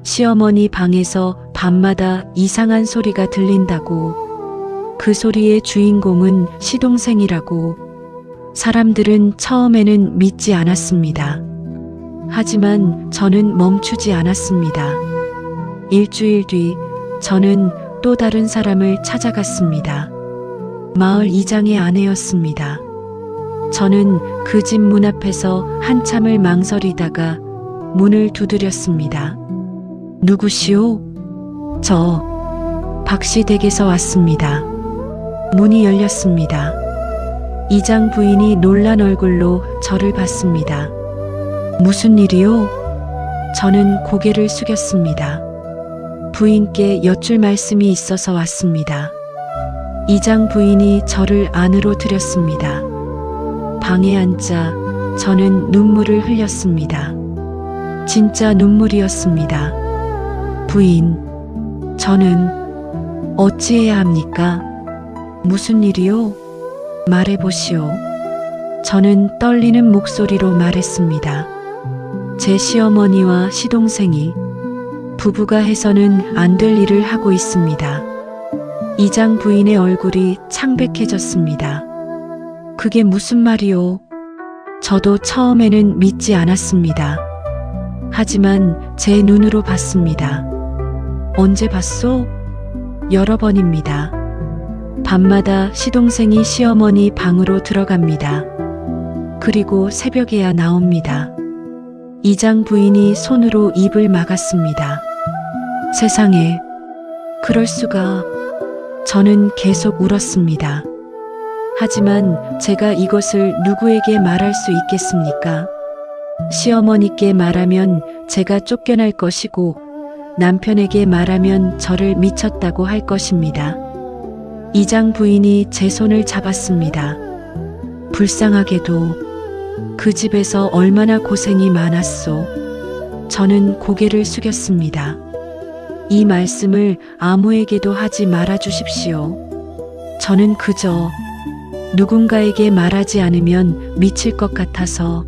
시어머니 방에서 밤마다 이상한 소리가 들린다고, 그 소리의 주인공은 시동생이라고. 사람들은 처음에는 믿지 않았습니다. 하지만 저는 멈추지 않았습니다. 일주일 뒤 저는 또 다른 사람을 찾아갔습니다. 마을 이장의 아내였습니다. 저는 그 집 문 앞에서 한참을 망설이다가 문을 두드렸습니다. 누구시오? 저 박시댁에서 왔습니다. 문이 열렸습니다. 이장 부인이 놀란 얼굴로 저를 봤습니다. 무슨 일이요? 저는 고개를 숙였습니다. 부인께 여쭐 말씀이 있어서 왔습니다. 이장 부인이 저를 안으로 들였습니다. 방에 앉자 저는 눈물을 흘렸습니다. 진짜 눈물이었습니다. 부인, 저는 어찌해야 합니까? 무슨 일이요? 말해보시오. 저는 떨리는 목소리로 말했습니다. 제 시어머니와 시동생이 부부가 해서는 안 될 일을 하고 있습니다. 이장 부인의 얼굴이 창백해졌습니다. 그게 무슨 말이오? 저도 처음에는 믿지 않았습니다. 하지만 제 눈으로 봤습니다. 언제 봤소? 여러 번입니다. 밤마다 시동생이 시어머니 방으로 들어갑니다. 그리고 새벽에야 나옵니다. 이장 부인이 손으로 입을 막았습니다. 세상에, 그럴 수가. 저는 계속 울었습니다. 하지만 제가 이것을 누구에게 말할 수 있겠습니까? 시어머니께 말하면 제가 쫓겨날 것이고, 남편에게 말하면 저를 미쳤다고 할 것입니다. 이장 부인이 제 손을 잡았습니다. 불쌍하게도 그 집에서 얼마나 고생이 많았소. 저는 고개를 숙였습니다. 이 말씀을 아무에게도 하지 말아 주십시오. 저는 그저 누군가에게 말하지 않으면 미칠 것 같아서.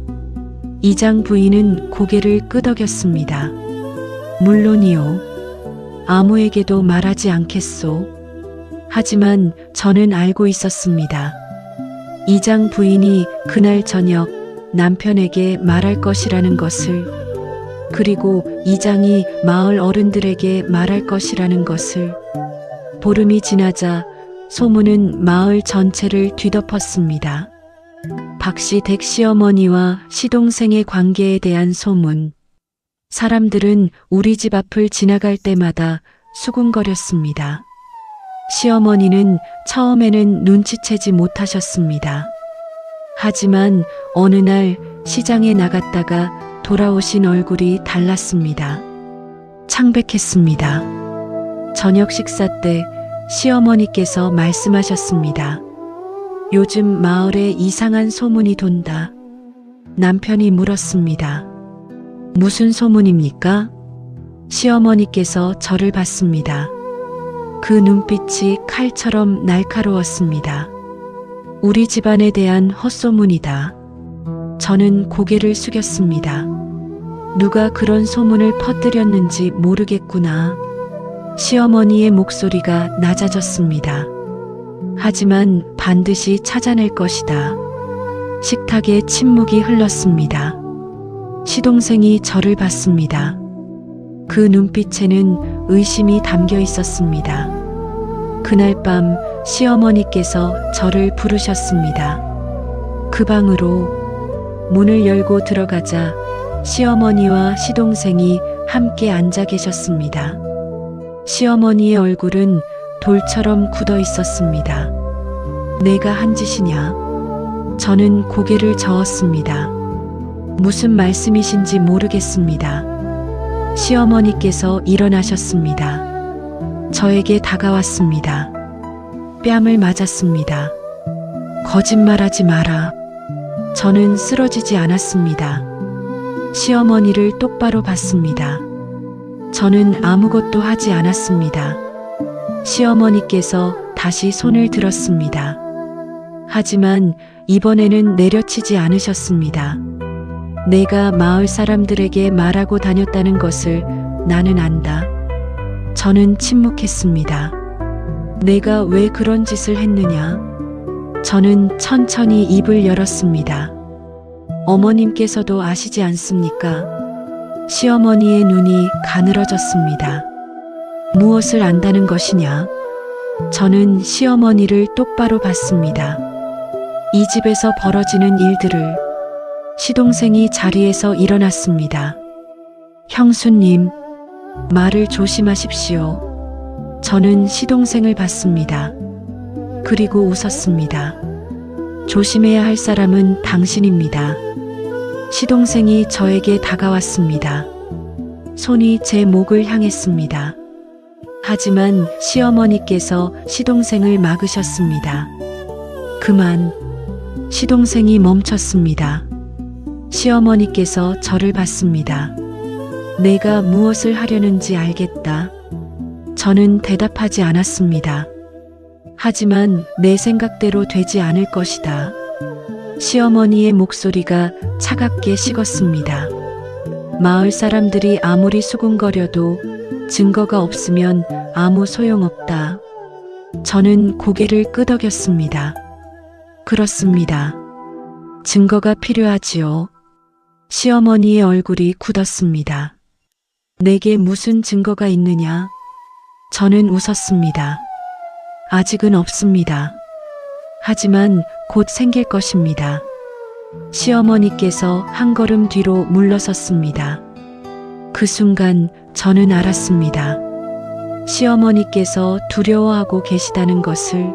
이장 부인은 고개를 끄덕였습니다. 물론이요. 아무에게도 말하지 않겠소. 하지만 저는 알고 있었습니다. 이장 부인이 그날 저녁 남편에게 말할 것이라는 것을, 그리고 이장이 마을 어른들에게 말할 것이라는 것을. 보름이 지나자 소문은 마을 전체를 뒤덮었습니다. 박시댁 시어머니와 시동생의 관계에 대한 소문. 사람들은 우리 집 앞을 지나갈 때마다 수군거렸습니다. 시어머니는 처음에는 눈치채지 못하셨습니다. 하지만 어느 날 시장에 나갔다가 돌아오신 얼굴이 달랐습니다. 창백했습니다. 저녁 식사 때 시어머니께서 말씀하셨습니다. 요즘 마을에 이상한 소문이 돈다. 남편이 물었습니다. 무슨 소문입니까? 시어머니께서 저를 봤습니다. 그 눈빛이 칼처럼 날카로웠습니다. 우리 집안에 대한 헛소문이다. 저는 고개를 숙였습니다. 누가 그런 소문을 퍼뜨렸는지 모르겠구나. 시어머니의 목소리가 낮아졌습니다. 하지만 반드시 찾아낼 것이다. 식탁에 침묵이 흘렀습니다. 시동생이 저를 봤습니다. 그 눈빛에는 의심이 담겨 있었습니다. 그날 밤 시어머니께서 저를 부르셨습니다. 그 방으로. 문을 열고 들어가자 시어머니와 시동생이 함께 앉아 계셨습니다. 시어머니의 얼굴은 돌처럼 굳어 있었습니다. 내가 한 짓이냐? 저는 고개를 저었습니다. 무슨 말씀이신지 모르겠습니다. 시어머니께서 일어나셨습니다. 저에게 다가왔습니다. 뺨을 맞았습니다. 거짓말하지 마라. 저는 쓰러지지 않았습니다. 시어머니를 똑바로 봤습니다. 저는 아무것도 하지 않았습니다. 시어머니께서 다시 손을 들었습니다. 하지만 이번에는 내려치지 않으셨습니다. 내가 마을 사람들에게 말하고 다녔다는 것을 나는 안다. 저는 침묵했습니다. 내가 왜 그런 짓을 했느냐? 저는 천천히 입을 열었습니다. 어머님께서도 아시지 않습니까? 시어머니의 눈이 가늘어졌습니다. 무엇을 안다는 것이냐? 저는 시어머니를 똑바로 봤습니다. 이 집에서 벌어지는 일들을. 시동생이 자리에서 일어났습니다. 형수님, 말을 조심하십시오. 저는 시동생을 봤습니다. 그리고 웃었습니다. 조심해야 할 사람은 당신입니다. 시동생이 저에게 다가왔습니다. 손이 제 목을 향했습니다. 하지만 시어머니께서 시동생을 막으셨습니다. 그만. 시동생이 멈췄습니다. 시어머니께서 저를 봤습니다. 내가 무엇을 하려는지 알겠다. 저는 대답하지 않았습니다. 하지만 내 생각대로 되지 않을 것이다. 시어머니의 목소리가 차갑게 식었습니다. 마을 사람들이 아무리 수군거려도 증거가 없으면 아무 소용없다. 저는 고개를 끄덕였습니다. 그렇습니다. 증거가 필요하지요. 시어머니의 얼굴이 굳었습니다. 내게 무슨 증거가 있느냐? 저는 웃었습니다. 아직은 없습니다. 하지만 곧 생길 것입니다. 시어머니께서 한 걸음 뒤로 물러섰습니다. 그 순간 저는 알았습니다. 시어머니께서 두려워하고 계시다는 것을.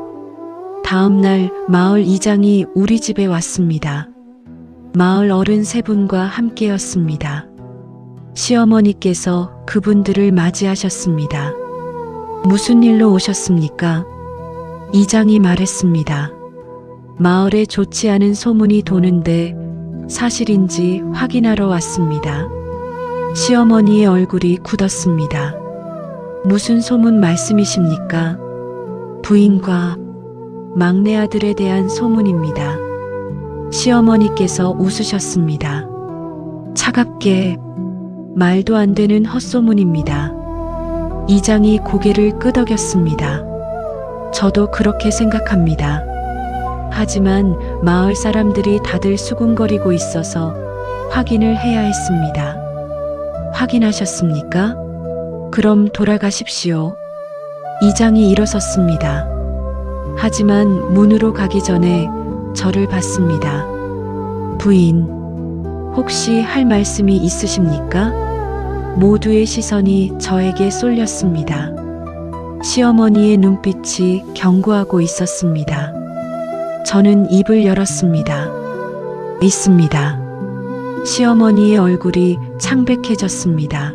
다음 날 마을 이장이 우리 집에 왔습니다. 마을 어른 세 분과 함께였습니다. 시어머니께서 그분들을 맞이하셨습니다. 무슨 일로 오셨습니까? 이장이 말했습니다. 마을에 좋지 않은 소문이 도는데 사실인지 확인하러 왔습니다. 시어머니의 얼굴이 굳었습니다. 무슨 소문 말씀이십니까? 부인과 막내 아들에 대한 소문입니다. 시어머니께서 웃으셨습니다. 차갑게. 말도 안 되는 헛소문입니다. 이장이 고개를 끄덕였습니다. 저도 그렇게 생각합니다. 하지만 마을 사람들이 다들 수군거리고 있어서 확인을 해야 했습니다. 확인하셨습니까? 그럼 돌아가십시오. 이장이 일어섰습니다. 하지만 문으로 가기 전에 저를 봤습니다. 부인, 혹시 할 말씀이 있으십니까? 모두의 시선이 저에게 쏠렸습니다. 시어머니의 눈빛이 경고하고 있었습니다. 저는 입을 열었습니다. 있습니다. 시어머니의 얼굴이 창백해졌습니다.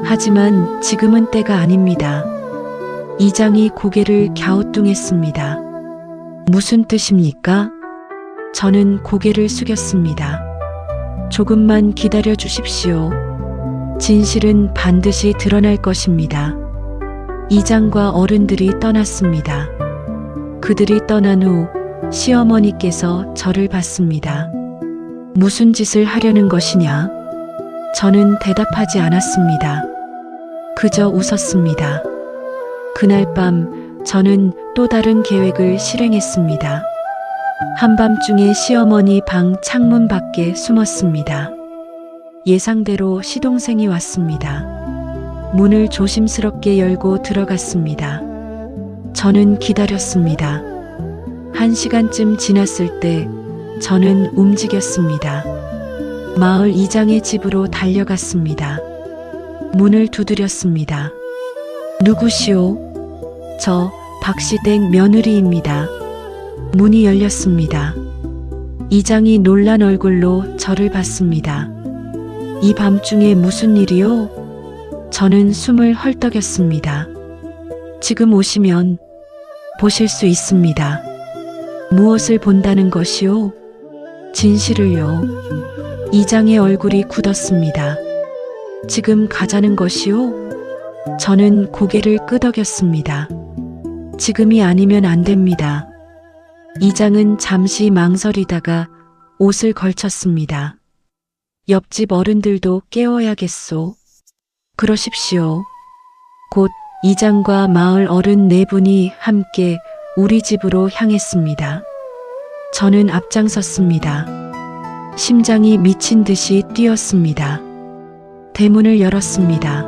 하지만 지금은 때가 아닙니다. 이장이 고개를 갸우뚱했습니다. 무슨 뜻입니까? 저는 고개를 숙였습니다. 조금만 기다려 주십시오. 진실은 반드시 드러날 것입니다. 이장과 어른들이 떠났습니다. 그들이 떠난 후 시어머니께서 저를 봤습니다. 무슨 짓을 하려는 것이냐? 저는 대답하지 않았습니다. 그저 웃었습니다. 그날 밤 저는 또 다른 계획을 실행했습니다. 한밤중에 시어머니 방 창문 밖에 숨었습니다. 예상대로 시동생이 왔습니다. 문을 조심스럽게 열고 들어갔습니다. 저는 기다렸습니다. 1시간쯤 지났을 때 저는 움직였습니다. 마을 이장의 집으로 달려갔습니다. 문을 두드렸습니다. 누구시오? 저 박시댁 며느리입니다. 문이 열렸습니다. 이장이 놀란 얼굴로 저를 봤습니다. 이 밤중에 무슨 일이요? 저는 숨을 헐떡였습니다. 지금 오시면 보실 수 있습니다. 무엇을 본다는 것이요? 진실을요. 이장의 얼굴이 굳었습니다. 지금 가자는 것이요? 저는 고개를 끄덕였습니다. 지금이 아니면 안 됩니다. 이장은 잠시 망설이다가 옷을 걸쳤습니다. 옆집 어른들도 깨워야겠소. 그러십시오. 곧 이장과 마을 어른 네 분이 함께 우리 집으로 향했습니다. 저는 앞장섰습니다. 심장이 미친 듯이 뛰었습니다. 대문을 열었습니다.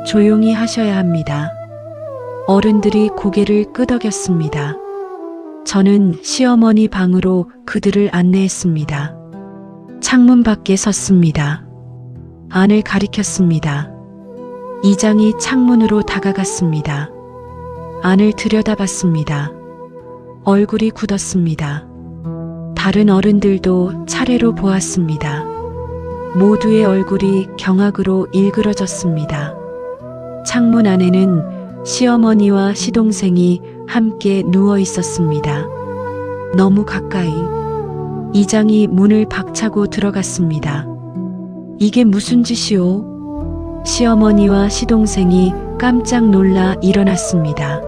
조용히 하셔야 합니다. 어른들이 고개를 끄덕였습니다. 저는 시어머니 방으로 그들을 안내했습니다. 창문 밖에 섰습니다. 안을 가리켰습니다. 이장이 창문으로 다가갔습니다. 안을 들여다봤습니다. 얼굴이 굳었습니다. 다른 어른들도 차례로 보았습니다. 모두의 얼굴이 경악으로 일그러졌습니다. 창문 안에는 시어머니와 시동생이 함께 누워 있었습니다. 너무 가까이. 이장이 문을 박차고 들어갔습니다. 이게 무슨 짓이오? 시어머니와 시동생이 깜짝 놀라 일어났습니다.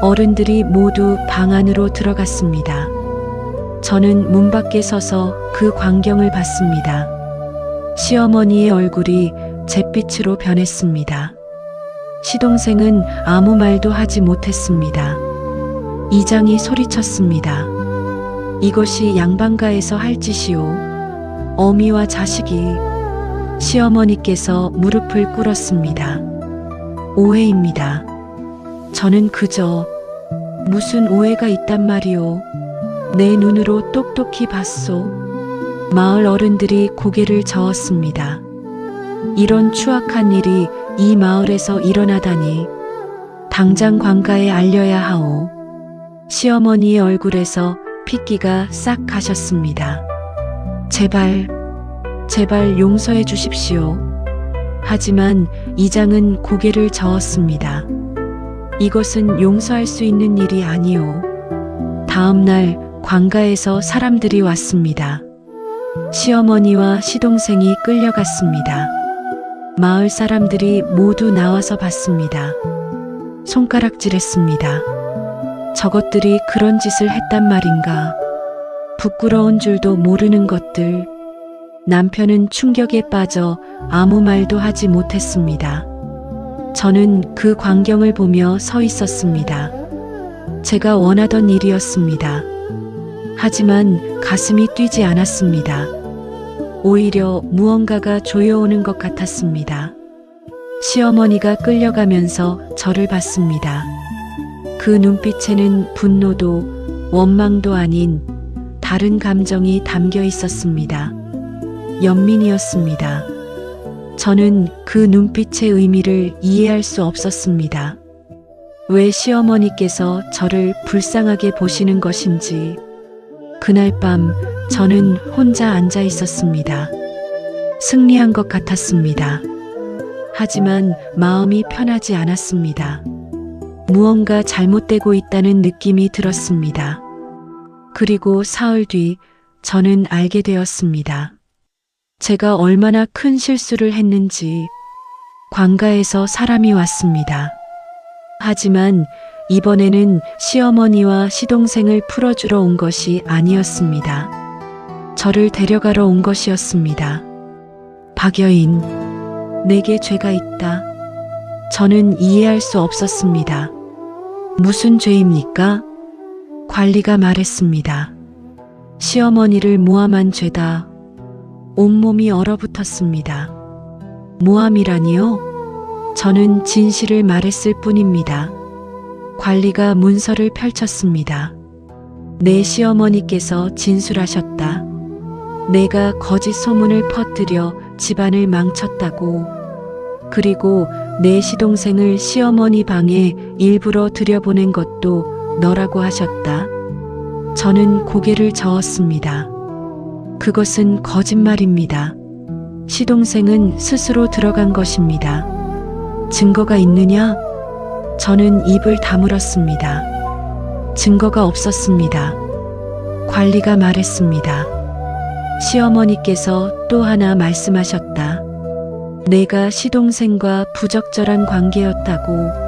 어른들이 모두 방 안으로 들어갔습니다. 저는 문 밖에 서서 그 광경을 봤습니다. 시어머니의 얼굴이 잿빛으로 변했습니다. 시동생은 아무 말도 하지 못했습니다. 이장이 소리쳤습니다. 이것이 양반가에서 할 짓이오. 어미와 자식이. 시어머니께서 무릎을 꿇었습니다. 오해입니다. 저는 그저 무슨 오해가 있단 말이오. 내 눈으로 똑똑히 봤소. 마을 어른들이 고개를 저었습니다. 이런 추악한 일이 이 마을에서 일어나다니. 당장 관가에 알려야 하오. 시어머니의 얼굴에서 핏기가 싹 가셨습니다. 제발, 제발 용서해 주십시오. 하지만 이장은 고개를 저었습니다. 이것은 용서할 수 있는 일이 아니오. 다음 날 관가에서 사람들이 왔습니다. 시어머니와 시동생이 끌려갔습니다. 마을 사람들이 모두 나와서 봤습니다. 손가락질했습니다. 저것들이 그런 짓을 했단 말인가. 부끄러운 줄도 모르는 것들. 남편은 충격에 빠져 아무 말도 하지 못했습니다. 저는 그 광경을 보며 서 있었습니다. 제가 원하던 일이었습니다. 하지만 가슴이 뛰지 않았습니다. 오히려 무언가가 조여오는 것 같았습니다. 시어머니가 끌려가면서 저를 봤습니다. 그 눈빛에는 분노도 원망도 아닌 다른 감정이 담겨 있었습니다. 연민이었습니다. 저는 그 눈빛의 의미를 이해할 수 없었습니다. 왜 시어머니께서 저를 불쌍하게 보시는 것인지. 그날 밤 저는 혼자 앉아 있었습니다. 승리한 것 같았습니다. 하지만 마음이 편하지 않았습니다. 무언가 잘못되고 있다는 느낌이 들었습니다. 그리고 사흘 뒤 저는 알게 되었습니다. 제가 얼마나 큰 실수를 했는지. 관가에서 사람이 왔습니다. 하지만 이번에는 시어머니와 시동생을 풀어주러 온 것이 아니었습니다. 저를 데려가러 온 것이었습니다. 박여인, 내게 죄가 있다. 저는 이해할 수 없었습니다. 무슨 죄입니까? 관리가 말했습니다. 시어머니를 모함한 죄다. 온몸이 얼어붙었습니다. 모함이라니요? 저는 진실을 말했을 뿐입니다. 관리가 문서를 펼쳤습니다. 내 시어머니께서 진술하셨다. 내가 거짓 소문을 퍼뜨려 집안을 망쳤다고. 그리고 내 시동생을 시어머니 방에 일부러 들여보낸 것도 너라고 하셨다. 저는 고개를 저었습니다. 그것은 거짓말입니다. 시동생은 스스로 들어간 것입니다. 증거가 있느냐? 저는 입을 다물었습니다. 증거가 없었습니다. 관리가 말했습니다. 시어머니께서 또 하나 말씀하셨다. 내가 시동생과 부적절한 관계였다고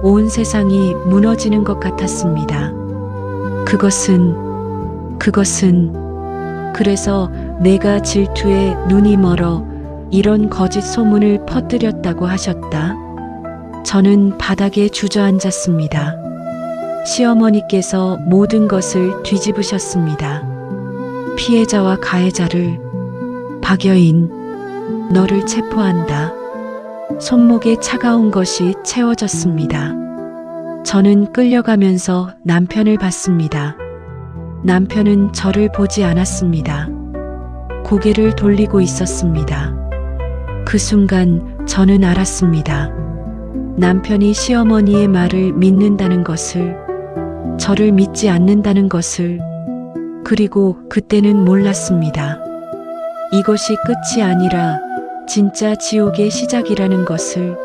온 세상이 무너지는 것 같았습니다. 그것은 그래서 내가 질투에 눈이 멀어 이런 거짓 소문을 퍼뜨렸다고 하셨다. 저는 바닥에 주저앉았습니다. 시어머니께서 모든 것을 뒤집으셨습니다. 피해자와 가해자를 박여인, 너를 체포한다. 손목에 차가운 것이 채워졌습니다. 저는 끌려가면서 남편을 봤습니다. 남편은 저를 보지 않았습니다. 고개를 돌리고 있었습니다. 그 순간 저는 알았습니다. 남편이 시어머니의 말을 믿는다는 것을, 저를 믿지 않는다는 것을, 그리고 그때는 몰랐습니다. 이것이 끝이 아니라 진짜 지옥의 시작이라는 것을.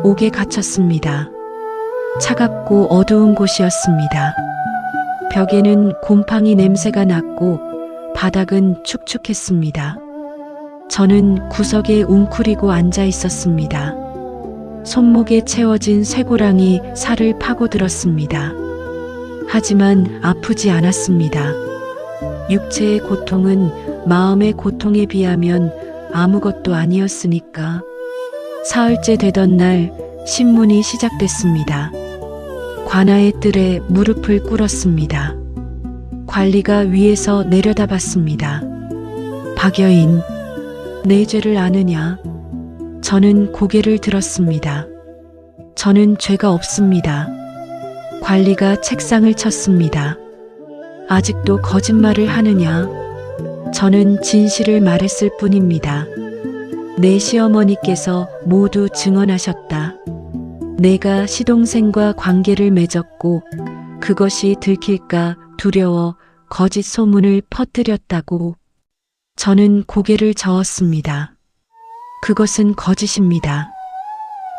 옥에 갇혔습니다. 차갑고 어두운 곳이었습니다. 벽에는 곰팡이 냄새가 났고 바닥은 축축했습니다. 저는 구석에 웅크리고 앉아 있었습니다. 손목에 채워진 쇠고랑이 살을 파고들었습니다. 하지만 아프지 않았습니다. 육체의 고통은 마음의 고통에 비하면 아무것도 아니었으니까. 사흘째 되던 날 신문이 시작됐습니다. 관아의 뜰에 무릎을 꿇었습니다. 관리가 위에서 내려다봤습니다. 박여인, 내 죄를 아느냐? 저는 고개를 들었습니다. 저는 죄가 없습니다. 관리가 책상을 쳤습니다. 아직도 거짓말을 하느냐? 저는 진실을 말했을 뿐입니다. 내 시어머니께서 모두 증언하셨다. 내가 시동생과 관계를 맺었고 그것이 들킬까 두려워 거짓 소문을 퍼뜨렸다고. 저는 고개를 저었습니다. 그것은 거짓입니다.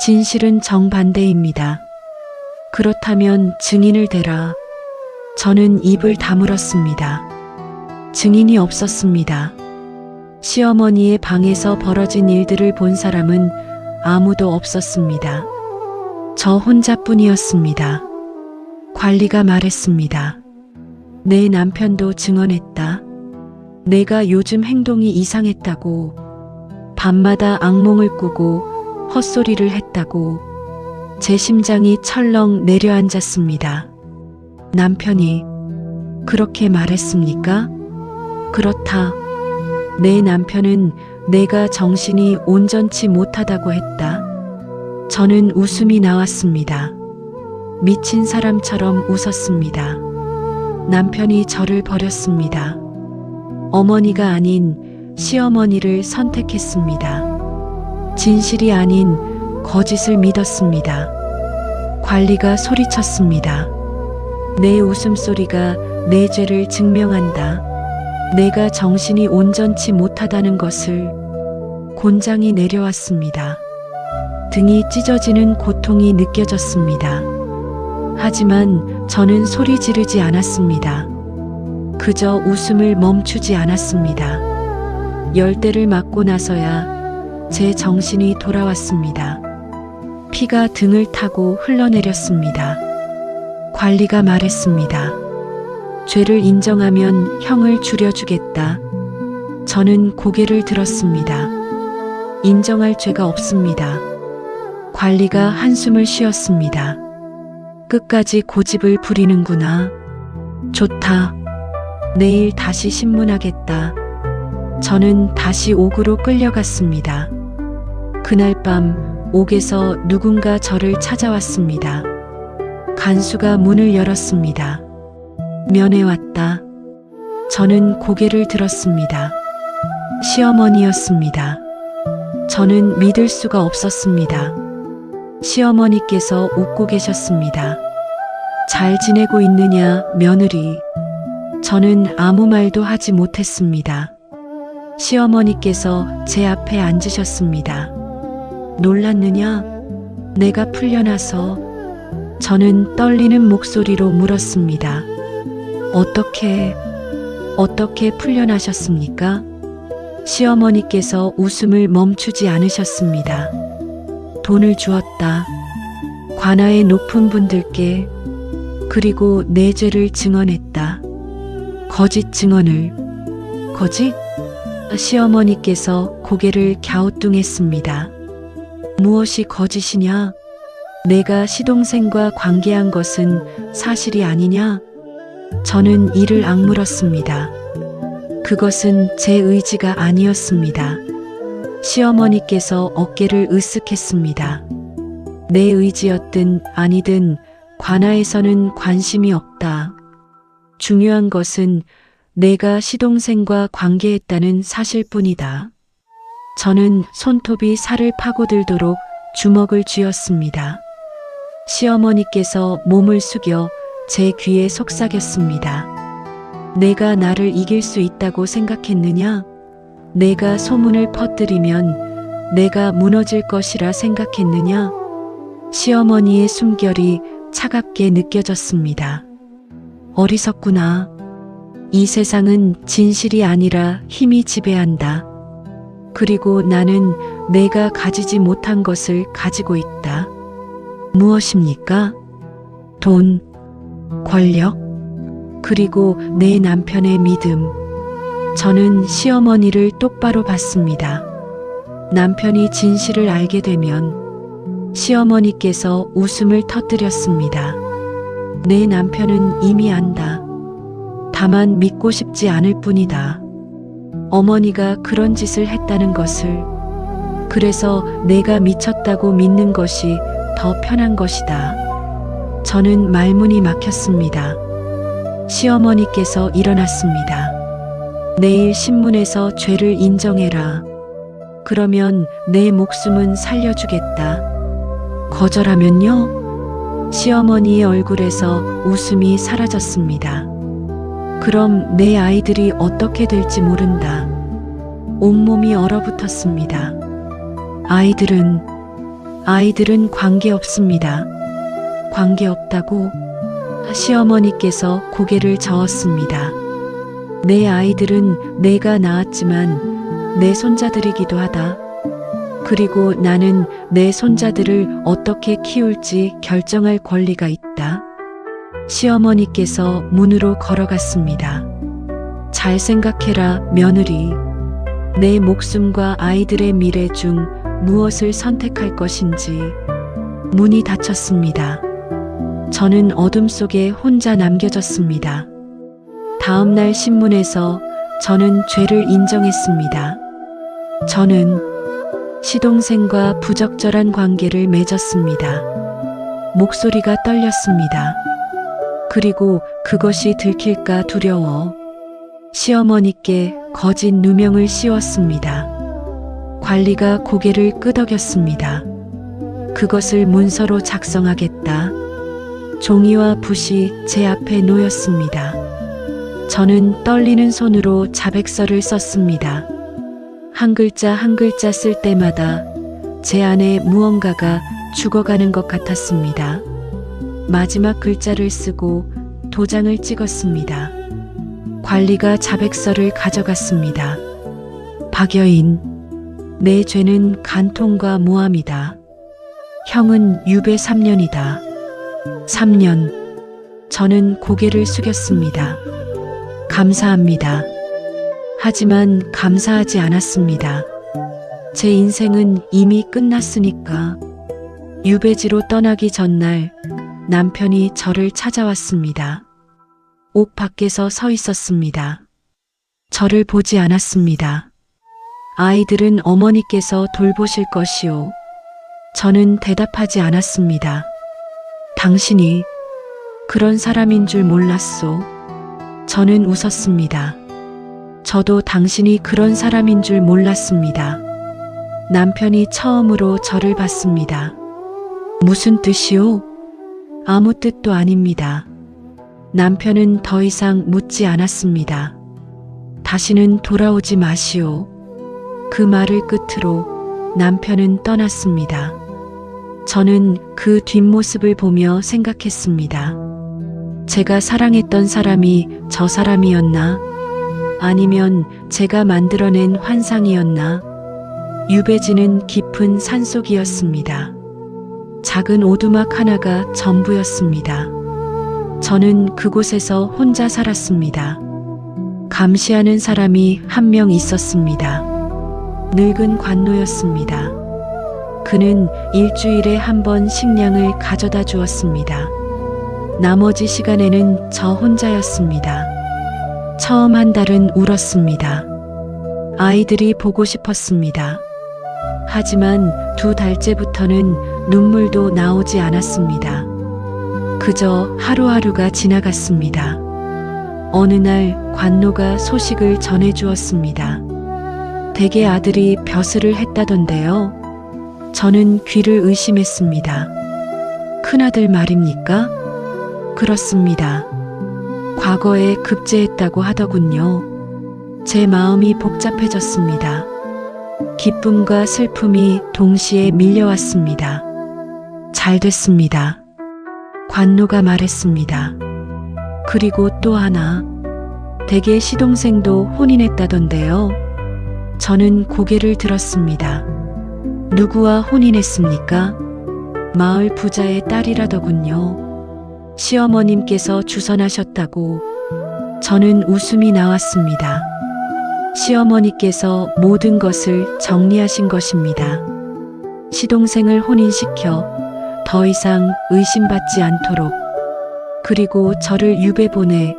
진실은 정반대입니다. 그렇다면 증인을 대라. 저는 입을 다물었습니다. 증인이 없었습니다. 시어머니의 방에서 벌어진 일들을 본 사람은 아무도 없었습니다. 저 혼자뿐이었습니다. 관리가 말했습니다. 내 남편도 증언했다. 내가 요즘 행동이 이상했다고. 밤마다 악몽을 꾸고 헛소리를 했다고. 제 심장이 철렁 내려앉았습니다. 남편이 그렇게 말했습니까? 그렇다. 내 남편은 내가 정신이 온전치 못하다고 했다. 저는 웃음이 나왔습니다. 미친 사람처럼 웃었습니다. 남편이 저를 버렸습니다. 어머니가 아닌 시어머니를 선택했습니다. 진실이 아닌 거짓을 믿었습니다. 관리가 소리쳤습니다. 내 웃음소리가 내 죄를 증명한다. 내가 정신이 온전치 못하다는 것을. 곤장이 내려왔습니다. 등이 찢어지는 고통이 느껴졌습니다. 하지만 저는 소리 지르지 않았습니다. 그저 웃음을 멈추지 않았습니다. 열대를 맞고 나서야 제 정신이 돌아왔습니다. 피가 등을 타고 흘러내렸습니다. 관리가 말했습니다. 죄를 인정하면 형을 줄여주겠다. 저는 고개를 들었습니다. 인정할 죄가 없습니다. 관리가 한숨을 쉬었습니다. 끝까지 고집을 부리는구나. 좋다. 내일 다시 신문하겠다. 저는 다시 옥으로 끌려갔습니다. 그날 밤 옥에서 누군가 저를 찾아왔습니다. 간수가 문을 열었습니다. 면회 왔다. 저는 고개를 들었습니다. 시어머니였습니다. 저는 믿을 수가 없었습니다. 시어머니께서 웃고 계셨습니다. 잘 지내고 있느냐, 며느리. 저는 아무 말도 하지 못했습니다. 시어머니께서 제 앞에 앉으셨습니다. 놀랐느냐? 내가 풀려나서. 저는 떨리는 목소리로 물었습니다. 어떻게 풀려나셨습니까? 시어머니께서 웃음을 멈추지 않으셨습니다. 돈을 주었다. 관아의 높은 분들께. 그리고 내 죄를 증언했다. 거짓 증언을. 거짓? 시어머니께서 고개를 갸우뚱했습니다. 무엇이 거짓이냐? 내가 시동생과 관계한 것은 사실이 아니냐? 저는 이를 악물었습니다. 그것은 제 의지가 아니었습니다. 시어머니께서 어깨를 으쓱했습니다. 내 의지였든 아니든 관아에서는 관심이 없다. 중요한 것은 내가 시동생과 관계했다는 사실뿐이다. 저는 손톱이 살을 파고들도록 주먹을 쥐었습니다. 시어머니께서 몸을 숙여 제 귀에 속삭였습니다. 내가 나를 이길 수 있다고 생각했느냐? 내가 소문을 퍼뜨리면 내가 무너질 것이라 생각했느냐? 시어머니의 숨결이 차갑게 느껴졌습니다. 어리석구나. 이 세상은 진실이 아니라 힘이 지배한다. 그리고 나는 내가 가지지 못한 것을 가지고 있다. 무엇입니까? 돈, 권력, 그리고 내 남편의 믿음. 저는 시어머니를 똑바로 봤습니다. 남편이 진실을 알게 되면 시어머니께서 웃음을 터뜨렸습니다. 내 남편은 이미 안다. 다만 믿고 싶지 않을 뿐이다. 어머니가 그런 짓을 했다는 것을. 그래서 내가 미쳤다고 믿는 것이 더 편한 것이다. 저는 말문이 막혔습니다. 시어머니께서 일어났습니다. 내일 신문에서 죄를 인정해라. 그러면 내 목숨은 살려주겠다. 거절하면요? 시어머니의 얼굴에서 웃음이 사라졌습니다. 그럼 내 아이들이 어떻게 될지 모른다. 온몸이 얼어붙었습니다. 아이들은 관계없습니다. 관계없다고? 시어머니께서 고개를 저었습니다. 내 아이들은 내가 낳았지만 내 손자들이기도 하다. 그리고 나는 내 손자들을 어떻게 키울지 결정할 권리가 있다. 시어머니께서 문으로 걸어갔습니다. 잘 생각해라, 며느리. 내 목숨과 아이들의 미래 중 무엇을 선택할 것인지. 문이 닫혔습니다. 저는 어둠 속에 혼자 남겨졌습니다. 다음 날 신문에서 저는 죄를 인정했습니다. 저는 시동생과 부적절한 관계를 맺었습니다. 목소리가 떨렸습니다. 그리고 그것이 들킬까 두려워 시어머니께 거짓 누명을 씌웠습니다. 관리가 고개를 끄덕였습니다. 그것을 문서로 작성하겠다. 종이와 붓이 제 앞에 놓였습니다. 저는 떨리는 손으로 자백서를 썼습니다. 한 글자 한 글자 쓸 때마다 제 안에 무언가가 죽어가는 것 같았습니다. 마지막 글자를 쓰고 도장을 찍었습니다. 관리가 자백서를 가져갔습니다. 박여인, 내 죄는 간통과 모함이다. 형은 유배 3년이다. 3년. 저는 고개를 숙였습니다. 감사합니다. 하지만 감사하지 않았습니다. 제 인생은 이미 끝났으니까. 유배지로 떠나기 전날 남편이 저를 찾아왔습니다. 옥 밖에서 서 있었습니다. 저를 보지 않았습니다. 아이들은 어머니께서 돌보실 것이오. 저는 대답하지 않았습니다. 당신이 그런 사람인 줄 몰랐소. 저는 웃었습니다. 저도 당신이 그런 사람인 줄 몰랐습니다. 남편이 처음으로 저를 봤습니다. 무슨 뜻이오? 아무 뜻도 아닙니다. 남편은 더 이상 묻지 않았습니다. 다시는 돌아오지 마시오. 그 말을 끝으로 남편은 떠났습니다. 저는 그 뒷모습을 보며 생각했습니다. 제가 사랑했던 사람이 저 사람이었나? 아니면 제가 만들어낸 환상이었나? 유배지는 깊은 산속이었습니다. 작은 오두막 하나가 전부였습니다. 저는 그곳에서 혼자 살았습니다. 감시하는 사람이 한 명 있었습니다. 늙은 관노였습니다. 그는 일주일에 한 번 식량을 가져다 주었습니다. 나머지 시간에는 저 혼자였습니다. 처음 한 달은 울었습니다. 아이들이 보고 싶었습니다. 하지만 2달째부터는 눈물도 나오지 않았습니다. 그저 하루하루가 지나갔습니다. 어느 날 관노가 소식을 전해주었습니다. 댁의 아들이 벼슬을 했다던데요. 저는 귀를 의심했습니다. 큰아들 말입니까? 그렇습니다. 과거에 급제했다고 하더군요. 제 마음이 복잡해졌습니다. 기쁨과 슬픔이 동시에 밀려왔습니다. 잘 됐습니다. 관노가 말했습니다. 그리고 또 하나, 댁의 시동생도 혼인했다던데요. 저는 고개를 들었습니다. 누구와 혼인했습니까? 마을 부자의 딸이라더군요. 시어머님께서 주선하셨다고. 저는 웃음이 나왔습니다. 시어머니께서 모든 것을 정리하신 것입니다. 시동생을 혼인시켜 더 이상 의심받지 않도록, 그리고 저를 유배 보내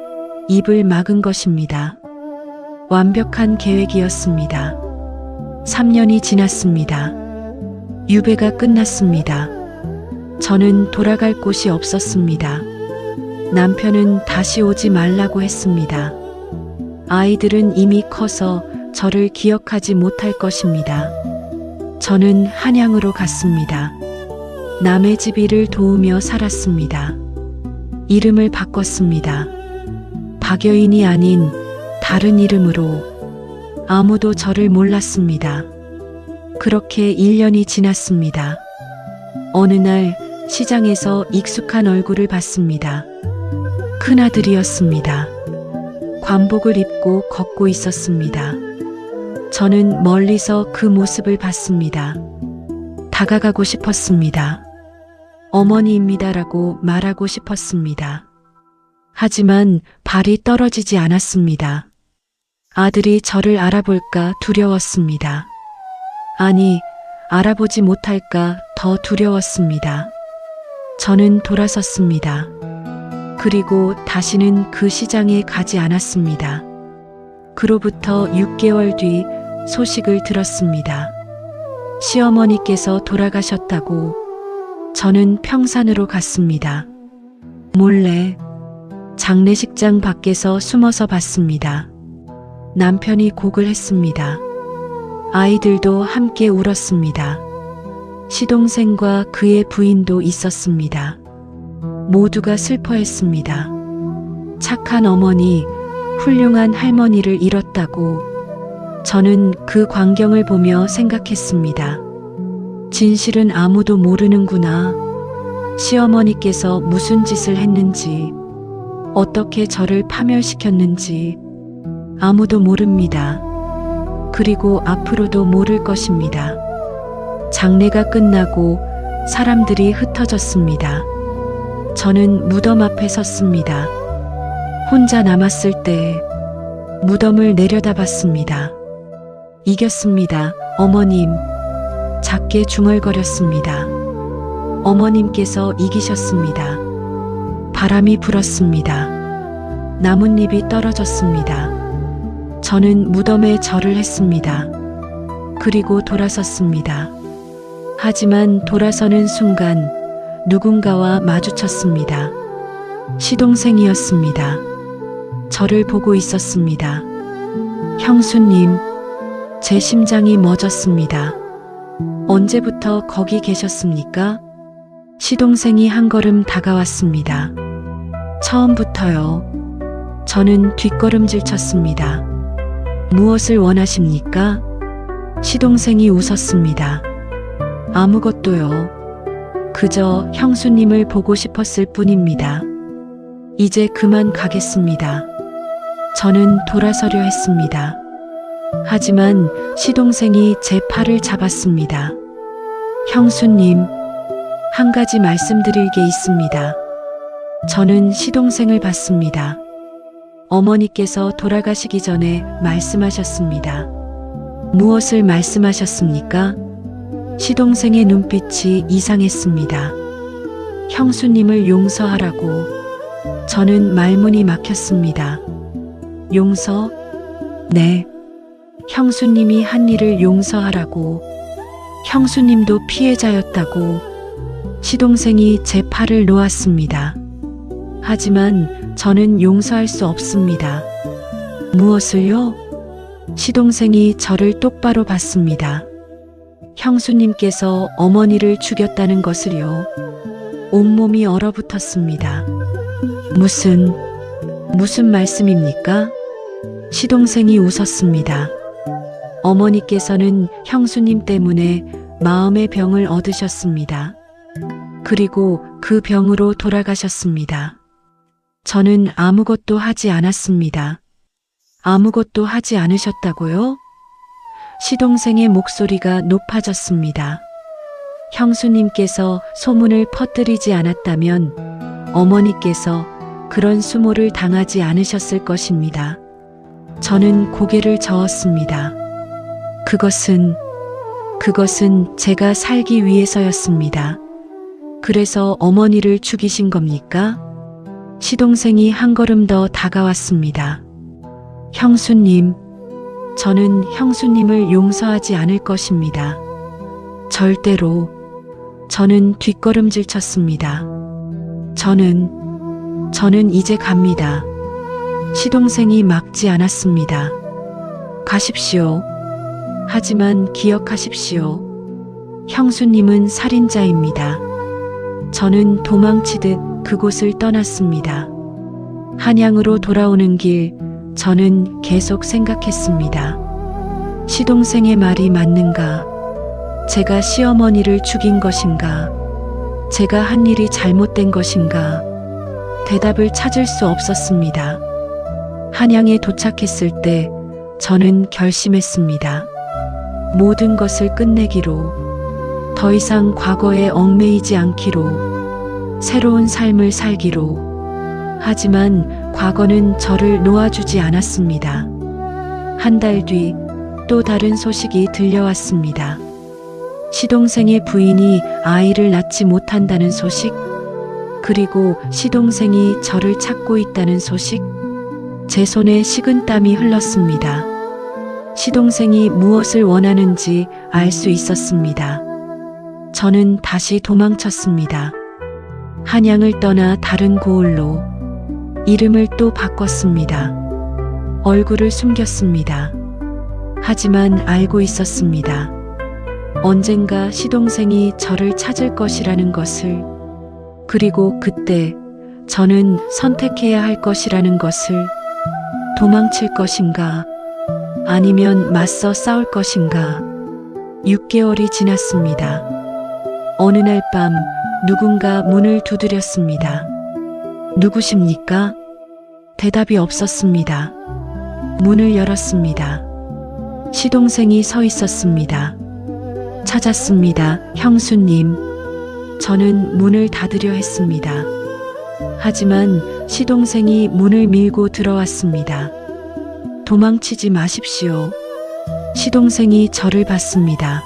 입을 막은 것입니다. 완벽한 계획이었습니다. 3년이 지났습니다. 유배가 끝났습니다. 저는 돌아갈 곳이 없었습니다. 남편은 다시 오지 말라고 했습니다. 아이들은 이미 커서 저를 기억하지 못할 것입니다. 저는 한양으로 갔습니다. 남의 집 일을 도우며 살았습니다. 이름을 바꿨습니다. 박여인이 아닌 다른 이름으로. 아무도 저를 몰랐습니다. 그렇게 1년이 지났습니다. 어느 날 시장에서 익숙한 얼굴을 봤습니다. 큰아들이었습니다. 관복을 입고 걷고 있었습니다. 저는 멀리서 그 모습을 봤습니다. 다가가고 싶었습니다. 어머니입니다라고 말하고 싶었습니다. 하지만 발이 떨어지지 않았습니다. 아들이 저를 알아볼까 두려웠습니다. 아니, 알아보지 못할까 더 두려웠습니다. 저는 돌아섰습니다. 그리고 다시는 그 시장에 가지 않았습니다. 그로부터 6개월 뒤 소식을 들었습니다. 시어머니께서 돌아가셨다고. 저는 평산으로 갔습니다. 몰래 장례식장 밖에서 숨어서 봤습니다. 남편이 곡을 했습니다. 아이들도 함께 울었습니다. 시동생과 그의 부인도 있었습니다. 모두가 슬퍼했습니다. 착한 어머니, 훌륭한 할머니를 잃었다고. 저는 그 광경을 보며 생각했습니다. 진실은 아무도 모르는구나. 시어머니께서 무슨 짓을 했는지, 어떻게 저를 파멸시켰는지 아무도 모릅니다. 그리고 앞으로도 모를 것입니다. 장례가 끝나고 사람들이 흩어졌습니다. 저는 무덤 앞에 섰습니다. 혼자 남았을 때 무덤을 내려다봤습니다. 이겼습니다, 어머님. 작게 중얼거렸습니다. 어머님께서 이기셨습니다. 바람이 불었습니다. 나뭇잎이 떨어졌습니다. 저는 무덤에 절을 했습니다. 그리고 돌아섰습니다. 하지만 돌아서는 순간 누군가와 마주쳤습니다. 시동생이었습니다. 저를 보고 있었습니다. 형수님, 제 심장이 멎었습니다. 언제부터 거기 계셨습니까? 시동생이 한 걸음 다가왔습니다. 처음부터요. 저는 뒷걸음질 쳤습니다. 무엇을 원하십니까? 시동생이 웃었습니다. 아무것도요. 그저 형수님을 보고 싶었을 뿐입니다. 이제 그만 가겠습니다. 저는 돌아서려 했습니다. 하지만 시동생이 제 팔을 잡았습니다. 형수님, 한 가지 말씀드릴 게 있습니다. 저는 시동생을 봤습니다. 어머니께서 돌아가시기 전에 말씀하셨습니다. 무엇을 말씀하셨습니까? 시동생의 눈빛이 이상했습니다. 형수님을 용서하라고. 저는 말문이 막혔습니다. 용서? 네. 형수님이 한 일을 용서하라고. 형수님도 피해자였다고. 시동생이 제 팔을 놓았습니다. 하지만 저는 용서할 수 없습니다. 무엇을요? 시동생이 저를 똑바로 봤습니다. 형수님께서 어머니를 죽였다는 것을요. 온몸이 얼어붙었습니다. 무슨 말씀입니까? 시동생이 웃었습니다. 어머니께서는 형수님 때문에 마음의 병을 얻으셨습니다. 그리고 그 병으로 돌아가셨습니다. 저는 아무것도 하지 않았습니다. 아무것도 하지 않으셨다고요? 시동생의 목소리가 높아졌습니다. 형수님께서 소문을 퍼뜨리지 않았다면 어머니께서 그런 수모를 당하지 않으셨을 것입니다. 저는 고개를 저었습니다. 그것은 제가 살기 위해서였습니다. 그래서 어머니를 죽이신 겁니까? 시동생이 한 걸음 더 다가왔습니다. 형수님, 저는 형수님을 용서하지 않을 것입니다. 절대로. 저는 뒷걸음질 쳤습니다. 저는 이제 갑니다. 시동생이 막지 않았습니다. 가십시오. 하지만 기억하십시오. 형수님은 살인자입니다. 저는 도망치듯 그곳을 떠났습니다. 한양으로 돌아오는 길, 저는 계속 생각했습니다. 시동생의 말이 맞는가? 제가 시어머니를 죽인 것인가? 제가 한 일이 잘못된 것인가? 대답을 찾을 수 없었습니다. 한양에 도착했을 때 저는 결심했습니다. 모든 것을 끝내기로, 더 이상 과거에 얽매이지 않기로, 새로운 삶을 살기로. 하지만 과거는 저를 놓아주지 않았습니다. 한 달 뒤 또 다른 소식이 들려왔습니다. 시동생의 부인이 아이를 낳지 못한다는 소식, 그리고 시동생이 저를 찾고 있다는 소식. 제 손에 식은땀이 흘렀습니다. 시동생이 무엇을 원하는지 알 수 있었습니다. 저는 다시 도망쳤습니다. 한양을 떠나 다른 고을로. 이름을 또 바꿨습니다. 얼굴을 숨겼습니다. 하지만 알고 있었습니다. 언젠가 시동생이 저를 찾을 것이라는 것을. 그리고 그때 저는 선택해야 할 것이라는 것을. 도망칠 것인가? 아니면 맞서 싸울 것인가? 6개월이 지났습니다. 어느 날 밤 누군가 문을 두드렸습니다. 누구십니까? 대답이 없었습니다. 문을 열었습니다. 시동생이 서 있었습니다. 찾았습니다, 형수님. 저는 문을 닫으려 했습니다. 하지만 시동생이 문을 밀고 들어왔습니다. 도망치지 마십시오. 시동생이 저를 봤습니다.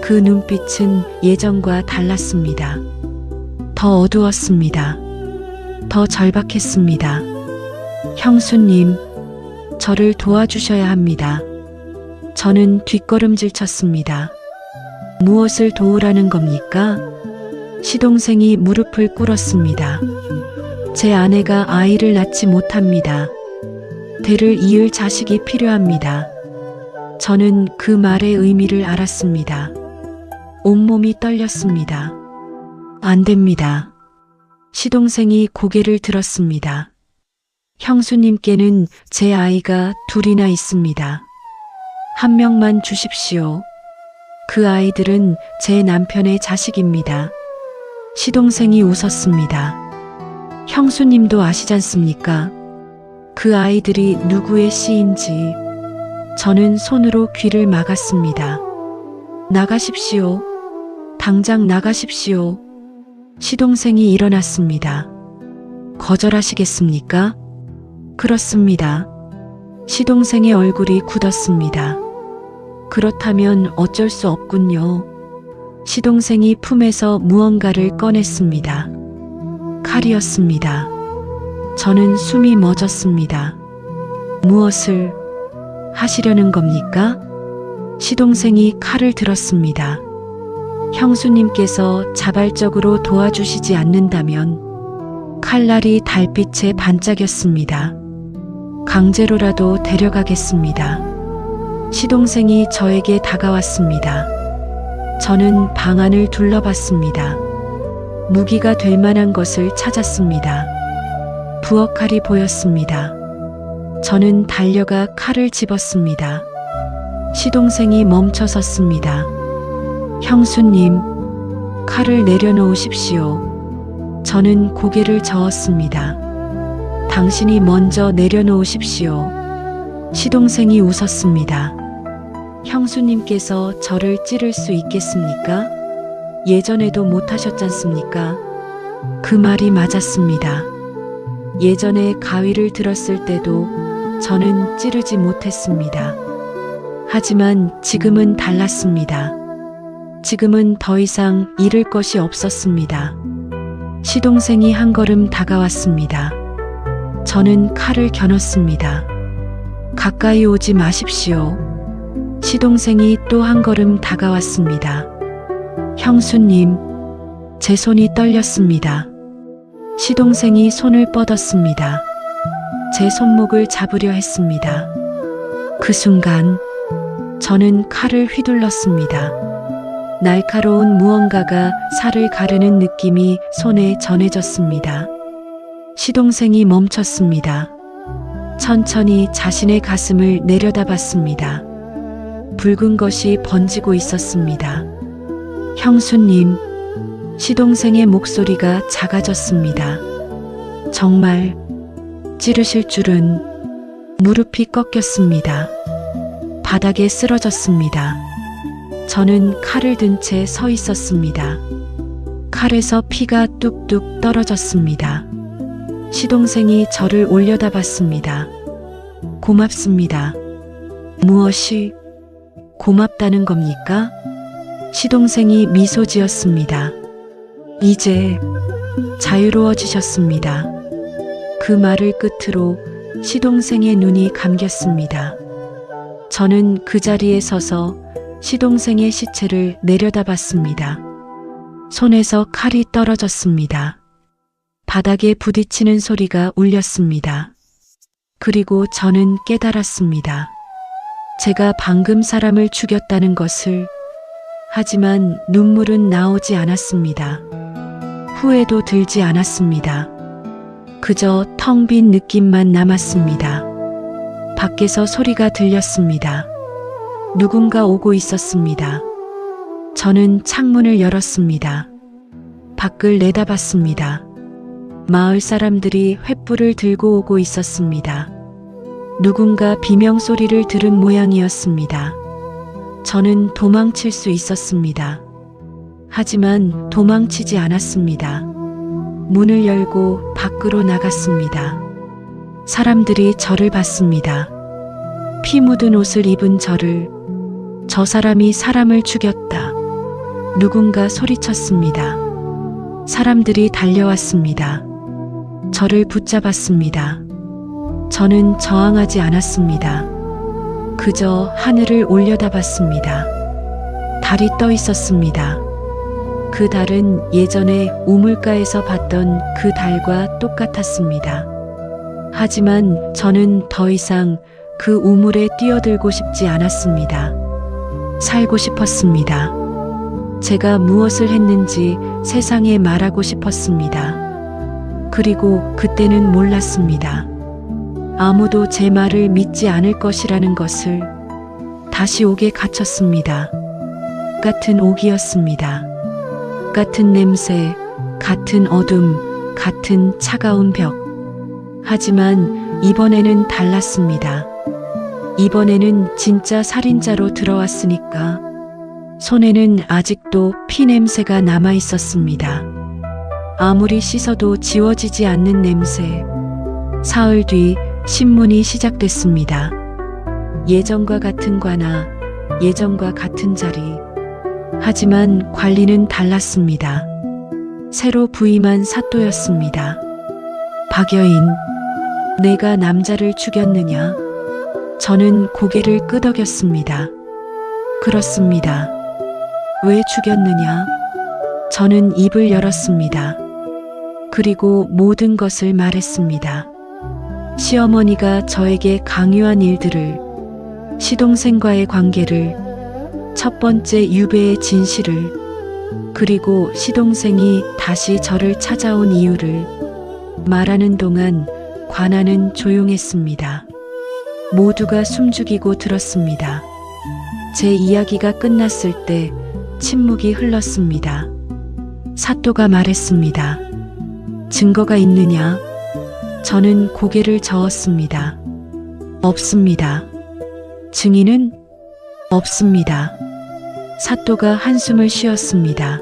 그 눈빛은 예전과 달랐습니다. 더 어두웠습니다. 더 절박했습니다. 형수님, 저를 도와주셔야 합니다. 저는 뒷걸음질 쳤습니다. 무엇을 도우라는 겁니까? 시동생이 무릎을 꿇었습니다. 제 아내가 아이를 낳지 못합니다. 대를 이을 자식이 필요합니다. 저는 그 말의 의미를 알았습니다. 온몸이 떨렸습니다. 안 됩니다. 시동생이 고개를 들었습니다. 형수님께는 제 아이가 둘이나 있습니다. 한 명만 주십시오. 그 아이들은 제 남편의 자식입니다. 시동생이 웃었습니다. 형수님도 아시잖습니까? 그 아이들이 누구의 씨인지. 저는 손으로 귀를 막았습니다. 나가십시오. 당장 나가십시오. 시동생이 일어났습니다. 거절하시겠습니까? 그렇습니다. 시동생의 얼굴이 굳었습니다. 그렇다면 어쩔 수 없군요. 시동생이 품에서 무언가를 꺼냈습니다. 칼이었습니다. 저는 숨이 멎었습니다. 무엇을 하시려는 겁니까? 시동생이 칼을 들었습니다. 형수님께서 자발적으로 도와주시지 않는다면 칼날이 달빛에 반짝였습니다. 강제로라도 데려가겠습니다. 시동생이 저에게 다가왔습니다. 저는 방 안을 둘러봤습니다. 무기가 될 만한 것을 찾았습니다. 부엌칼이 보였습니다. 저는 달려가 칼을 집었습니다. 시동생이 멈춰 섰습니다. 형수님, 칼을 내려놓으십시오. 저는 고개를 저었습니다. 당신이 먼저 내려놓으십시오. 시동생이 웃었습니다. 형수님께서 저를 찌를 수 있겠습니까? 예전에도 못하셨잖습니까? 그 말이 맞았습니다. 예전에 가위를 들었을 때도 저는 찌르지 못했습니다. 하지만 지금은 달랐습니다. 지금은 더 이상 잃을 것이 없었습니다. 시동생이 한 걸음 다가왔습니다. 저는 칼을 겨눴습니다. 가까이 오지 마십시오. 시동생이 또 한 걸음 다가왔습니다. 형수님, 제 손이 떨렸습니다. 시동생이 손을 뻗었습니다. 제 손목을 잡으려 했습니다. 그 순간 저는 칼을 휘둘렀습니다. 날카로운 무언가가 살을 가르는 느낌이 손에 전해졌습니다. 시동생이 멈췄습니다. 천천히 자신의 가슴을 내려다봤습니다. 붉은 것이 번지고 있었습니다. 형수님, 시동생의 목소리가 작아졌습니다. 정말 찌르실 줄은. 무릎이 꺾였습니다. 바닥에 쓰러졌습니다. 저는 칼을 든 채 서 있었습니다. 칼에서 피가 뚝뚝 떨어졌습니다. 시동생이 저를 올려다봤습니다. 고맙습니다. 무엇이 고맙다는 겁니까? 시동생이 미소 지었습니다. 이제 자유로워지셨습니다. 그 말을 끝으로 시동생의 눈이 감겼습니다. 저는 그 자리에 서서 시동생의 시체를 내려다봤습니다. 손에서 칼이 떨어졌습니다. 바닥에 부딪히는 소리가 울렸습니다. 그리고 저는 깨달았습니다. 제가 방금 사람을 죽였다는 것을. 하지만 눈물은 나오지 않았습니다. 후회도 들지 않았습니다. 그저 텅 빈 느낌만 남았습니다. 밖에서 소리가 들렸습니다. 누군가 오고 있었습니다. 저는 창문을 열었습니다. 밖을 내다봤습니다. 마을 사람들이 횃불을 들고 오고 있었습니다. 누군가 비명소리를 들은 모양이었습니다. 저는 도망칠 수 있었습니다. 하지만 도망치지 않았습니다. 문을 열고 밖으로 나갔습니다. 사람들이 저를 봤습니다. 피 묻은 옷을 입은 저를. 저 사람이 사람을 죽였다. 누군가 소리쳤습니다. 사람들이 달려왔습니다. 저를 붙잡았습니다. 저는 저항하지 않았습니다. 그저 하늘을 올려다봤습니다. 달이 떠 있었습니다. 그 달은 예전에 우물가에서 봤던 그 달과 똑같았습니다. 하지만 저는 더 이상 그 우물에 뛰어들고 싶지 않았습니다. 살고 싶었습니다. 제가 무엇을 했는지 세상에 말하고 싶었습니다. 그리고 그때는 몰랐습니다. 아무도 제 말을 믿지 않을 것이라는 것을. 다시 옥에 갇혔습니다. 같은 옥이었습니다. 같은 냄새, 같은 어둠, 같은 차가운 벽. 하지만 이번에는 달랐습니다. 이번에는 진짜 살인자로 들어왔으니까 손에는 아직도 피 냄새가 남아 있었습니다. 아무리 씻어도 지워지지 않는 냄새. 사흘 뒤 신문이 시작됐습니다. 예전과 같은 관아, 예전과 같은 자리. 하지만 관리는 달랐습니다. 새로 부임한 사또였습니다. 박여인, 내가 남자를 죽였느냐? 저는 고개를 끄덕였습니다. 그렇습니다. 왜 죽였느냐? 저는 입을 열었습니다. 그리고 모든 것을 말했습니다. 시어머니가 저에게 강요한 일들을, 시동생과의 관계를, 첫 번째 유배의 진실을, 그리고 시동생이 다시 저를 찾아온 이유를 말하는 동안 관아는 조용했습니다. 모두가 숨죽이고 들었습니다. 제 이야기가 끝났을 때 침묵이 흘렀습니다. 사또가 말했습니다. 증거가 있느냐? 저는 고개를 저었습니다. 없습니다. 증인은? 없습니다. 사또가 한숨을 쉬었습니다.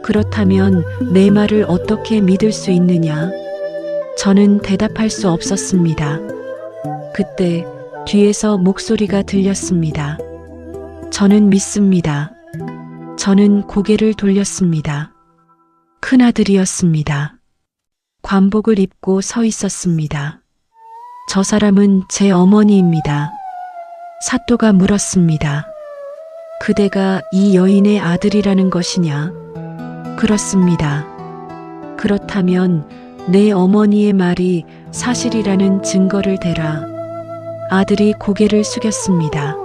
그렇다면 내 말을 어떻게 믿을 수 있느냐? 저는 대답할 수 없었습니다. 그때 뒤에서 목소리가 들렸습니다. 저는 믿습니다. 저는 고개를 돌렸습니다. 큰아들이었습니다. 관복을 입고 서 있었습니다. 저 사람은 제 어머니입니다. 사또가 물었습니다. 그대가 이 여인의 아들이라는 것이냐? 그렇습니다. 그렇다면 내 어머니의 말이 사실이라는 증거를 대라. 아들이 고개를 숙였습니다.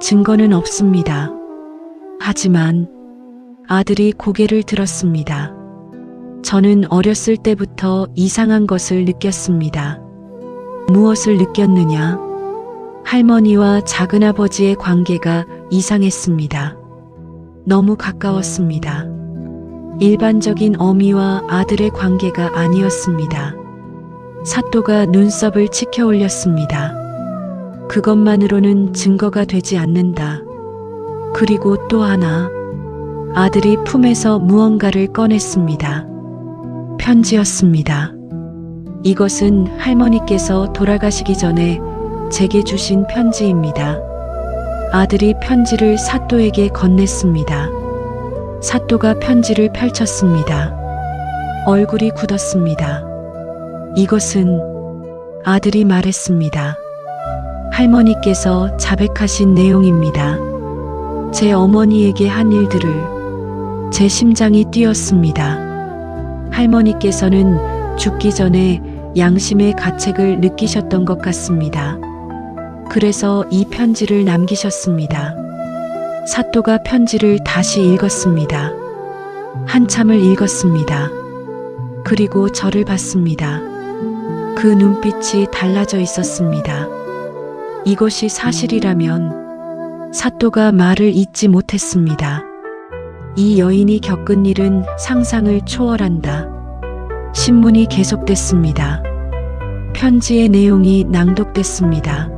증거는 없습니다. 하지만 아들이 고개를 들었습니다. 저는 어렸을 때부터 이상한 것을 느꼈습니다. 무엇을 느꼈느냐? 할머니와 작은아버지의 관계가 이상했습니다. 너무 가까웠습니다. 일반적인 어미와 아들의 관계가 아니었습니다. 사또가 눈썹을 치켜 올렸습니다. 그것만으로는 증거가 되지 않는다. 그리고 또 하나, 아들이 품에서 무언가를 꺼냈습니다. 편지였습니다. 이것은 할머니께서 돌아가시기 전에 제게 주신 편지입니다. 아들이 편지를 사또에게 건넸습니다. 사또가 편지를 펼쳤습니다. 얼굴이 굳었습니다. 이것은 아들이 말했습니다. 할머니께서 자백하신 내용입니다. 제 어머니에게 한 일들을. 제 심장이 뛰었습니다. 할머니께서는 죽기 전에 양심의 가책을 느끼셨던 것 같습니다. 그래서 이 편지를 남기셨습니다. 사또가 편지를 다시 읽었습니다. 한참을 읽었습니다. 그리고 저를 봤습니다. 그 눈빛이 달라져 있었습니다. 이것이 사실이라면 사또가 말을 잇지 못했습니다. 이 여인이 겪은 일은 상상을 초월한다. 신문이 계속됐습니다. 편지의 내용이 낭독됐습니다.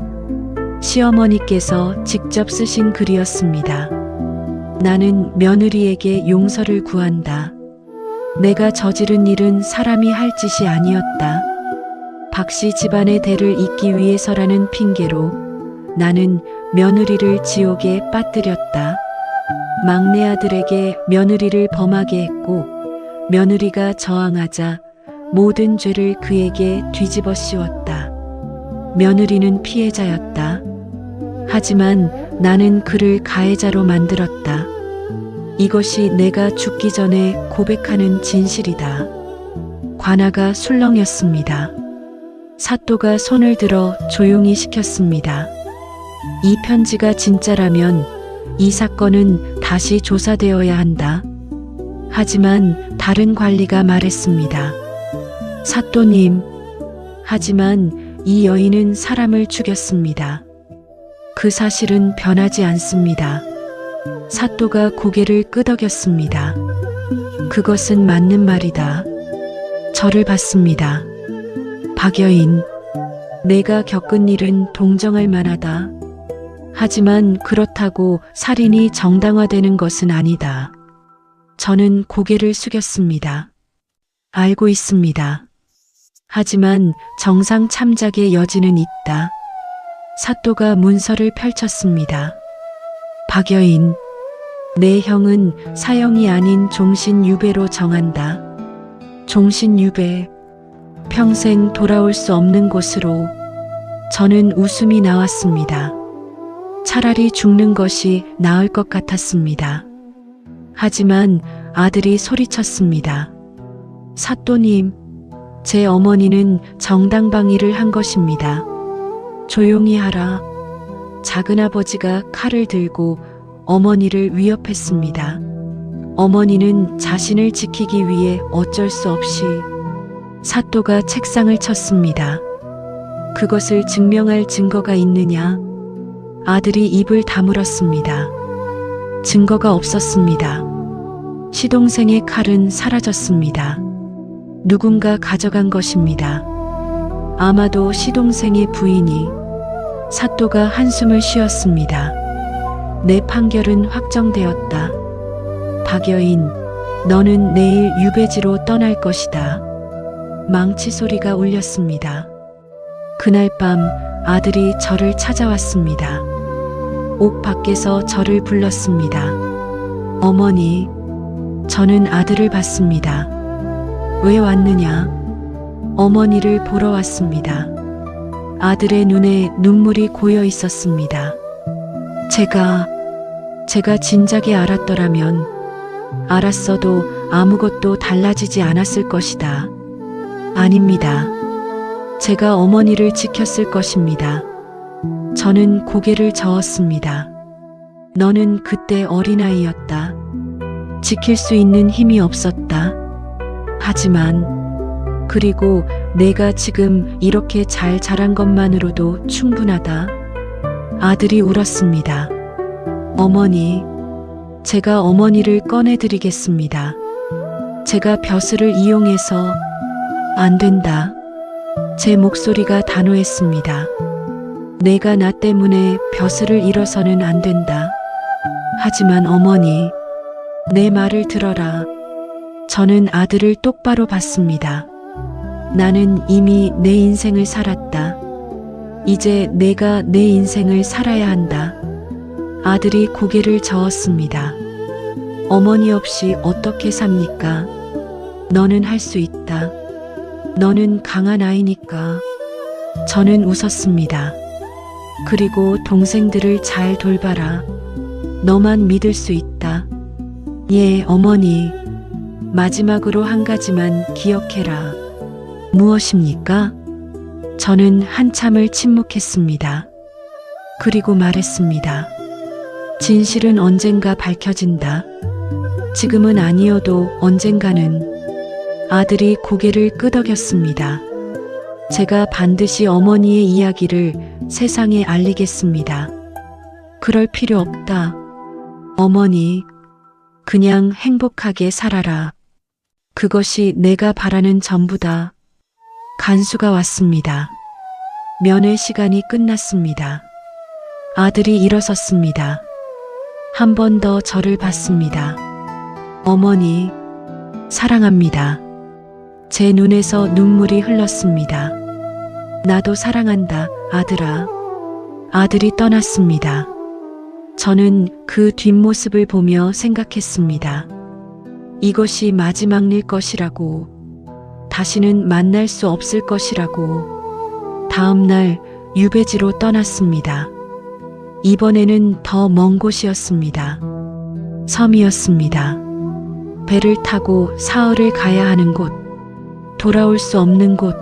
시어머니께서 직접 쓰신 글이었습니다. 나는 며느리에게 용서를 구한다. 내가 저지른 일은 사람이 할 짓이 아니었다. 박씨 집안의 대를 잇기 위해서라는 핑계로 나는 며느리를 지옥에 빠뜨렸다. 막내 아들에게 며느리를 범하게 했고 며느리가 저항하자 모든 죄를 그에게 뒤집어 씌웠다. 며느리는 피해자였다. 하지만 나는 그를 가해자로 만들었다. 이것이 내가 죽기 전에 고백하는 진실이다. 관아가 술렁였습니다. 사또가 손을 들어 조용히 시켰습니다. 이 편지가 진짜라면 이 사건은 다시 조사되어야 한다. 하지만 다른 관리가 말했습니다. 사또님, 하지만 이 여인은 사람을 죽였습니다. 그 사실은 변하지 않습니다. 사또가 고개를 끄덕였습니다. 그것은 맞는 말이다. 절을 받습니다. 박여인, 내가 겪은 일은 동정할 만하다. 하지만 그렇다고 살인이 정당화되는 것은 아니다. 저는 고개를 숙였습니다. 알고 있습니다. 하지만 정상 참작의 여지는 있다. 사또가 문서를 펼쳤습니다. 박여인, 내 형은 사형이 아닌 종신유배로 정한다. 종신유배, 평생 돌아올 수 없는 곳으로. 저는 웃음이 나왔습니다. 차라리 죽는 것이 나을 것 같았습니다. 하지만 아들이 소리쳤습니다. 사또님, 제 어머니는 정당방위를 한 것입니다. 조용히 하라. 작은아버지가 칼을 들고 어머니를 위협했습니다. 어머니는 자신을 지키기 위해 어쩔 수 없이. 사또가 책상을 쳤습니다. 그것을 증명할 증거가 있느냐? 아들이 입을 다물었습니다. 증거가 없었습니다. 시동생의 칼은 사라졌습니다. 누군가 가져간 것입니다. 아마도 시동생의 부인이. 사또가 한숨을 쉬었습니다. 내 판결은 확정되었다. 박여인, 너는 내일 유배지로 떠날 것이다. 망치 소리가 울렸습니다. 그날 밤 아들이 저를 찾아왔습니다. 옥 밖에서 저를 불렀습니다. 어머니, 저는 아들을 봤습니다. 왜 왔느냐? 어머니를 보러 왔습니다. 아들의 눈에 눈물이 고여 있었습니다. 제가 진작에 알았더라면, 알았어도 아무것도 달라지지 않았을 것이다. 아닙니다. 제가 어머니를 지켰을 것입니다. 저는 고개를 저었습니다. 너는 그때 어린아이였다. 지킬 수 있는 힘이 없었다. 하지만, 그리고 내가 지금 이렇게 잘 자란 것만으로도 충분하다. 아들이 울었습니다. 어머니, 제가 어머니를 꺼내드리겠습니다. 제가 벼슬을 이용해서. 안 된다. 제 목소리가 단호했습니다. 내가 나 때문에 벼슬을 잃어서는 안 된다. 하지만 어머니, 내 말을 들어라. 저는 아들을 똑바로 봤습니다. 나는 이미 내 인생을 살았다. 이제 내가 내 인생을 살아야 한다. 아들이 고개를 저었습니다. 어머니 없이 어떻게 삽니까? 너는 할 수 있다. 너는 강한 아이니까. 저는 웃었습니다. 그리고 동생들을 잘 돌봐라. 너만 믿을 수 있다. 예, 어머니. 마지막으로 한 가지만 기억해라. 무엇입니까? 저는 한참을 침묵했습니다. 그리고 말했습니다. 진실은 언젠가 밝혀진다. 지금은 아니어도 언젠가는. 아들이 고개를 끄덕였습니다. 제가 반드시 어머니의 이야기를 세상에 알리겠습니다. 그럴 필요 없다. 어머니, 그냥 행복하게 살아라. 그것이 내가 바라는 전부다. 간수가 왔습니다. 면회 시간이 끝났습니다. 아들이 일어섰습니다. 한 번 더 저를 봤습니다. 어머니, 사랑합니다. 제 눈에서 눈물이 흘렀습니다. 나도 사랑한다, 아들아. 아들이 떠났습니다. 저는 그 뒷모습을 보며 생각했습니다. 이것이 마지막일 것이라고. 다시는 만날 수 없을 것이라고. 다음 날 유배지로 떠났습니다. 이번에는 더 먼 곳이었습니다. 섬이었습니다. 배를 타고 사흘을 가야 하는 곳. 돌아올 수 없는 곳.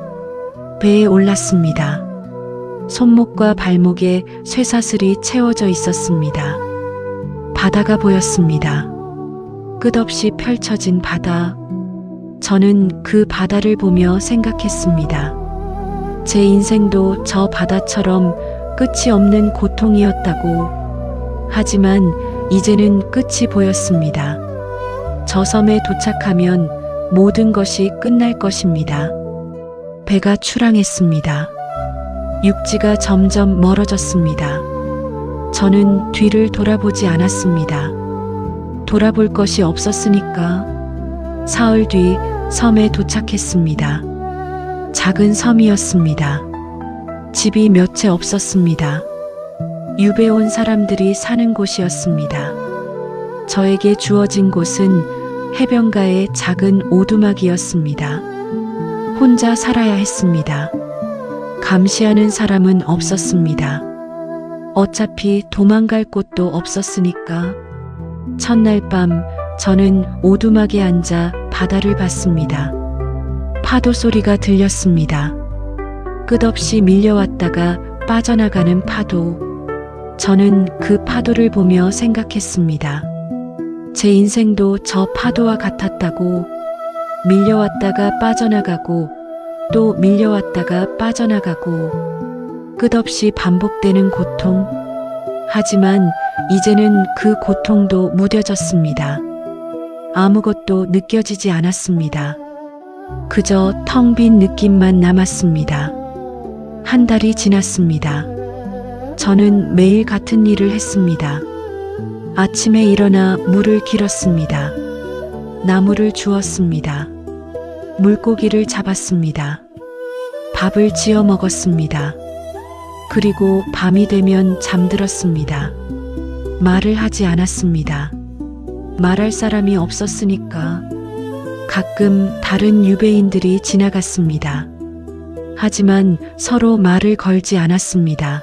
배에 올랐습니다. 손목과 발목에 쇠사슬이 채워져 있었습니다. 바다가 보였습니다. 끝없이 펼쳐진 바다. 저는 그 바다를 보며 생각했습니다. 제 인생도 저 바다처럼 끝이 없는 고통이었다고. 하지만 이제는 끝이 보였습니다. 저 섬에 도착하면 모든 것이 끝날 것입니다. 배가 출항했습니다. 육지가 점점 멀어졌습니다. 저는 뒤를 돌아보지 않았습니다. 돌아볼 것이 없었으니까. 사흘 뒤 섬에 도착했습니다. 작은 섬이었습니다. 집이 몇 채 없었습니다. 유배 온 사람들이 사는 곳이었습니다. 저에게 주어진 곳은 해변가의 작은 오두막이었습니다. 혼자 살아야 했습니다. 감시하는 사람은 없었습니다. 어차피 도망갈 곳도 없었으니까. 첫날 밤 저는 오두막에 앉아 바다를 봤습니다. 파도 소리가 들렸습니다. 끝없이 밀려왔다가 빠져나가는 파도. 저는 그 파도를 보며 생각했습니다. 제 인생도 저 파도와 같았다고. 밀려왔다가 빠져나가고 또 밀려왔다가 빠져나가고 끝없이 반복되는 고통. 하지만 이제는 그 고통도 무뎌졌습니다. 아무것도 느껴지지 않았습니다. 그저 텅 빈 느낌만 남았습니다. 한 달이 지났습니다. 저는 매일 같은 일을 했습니다. 아침에 일어나 물을 길었습니다. 나무를 주었습니다. 물고기를 잡았습니다. 밥을 지어 먹었습니다. 그리고 밤이 되면 잠들었습니다. 말을 하지 않았습니다. 말할 사람이 없었으니까. 가끔 다른 유배인들이 지나갔습니다. 하지만 서로 말을 걸지 않았습니다.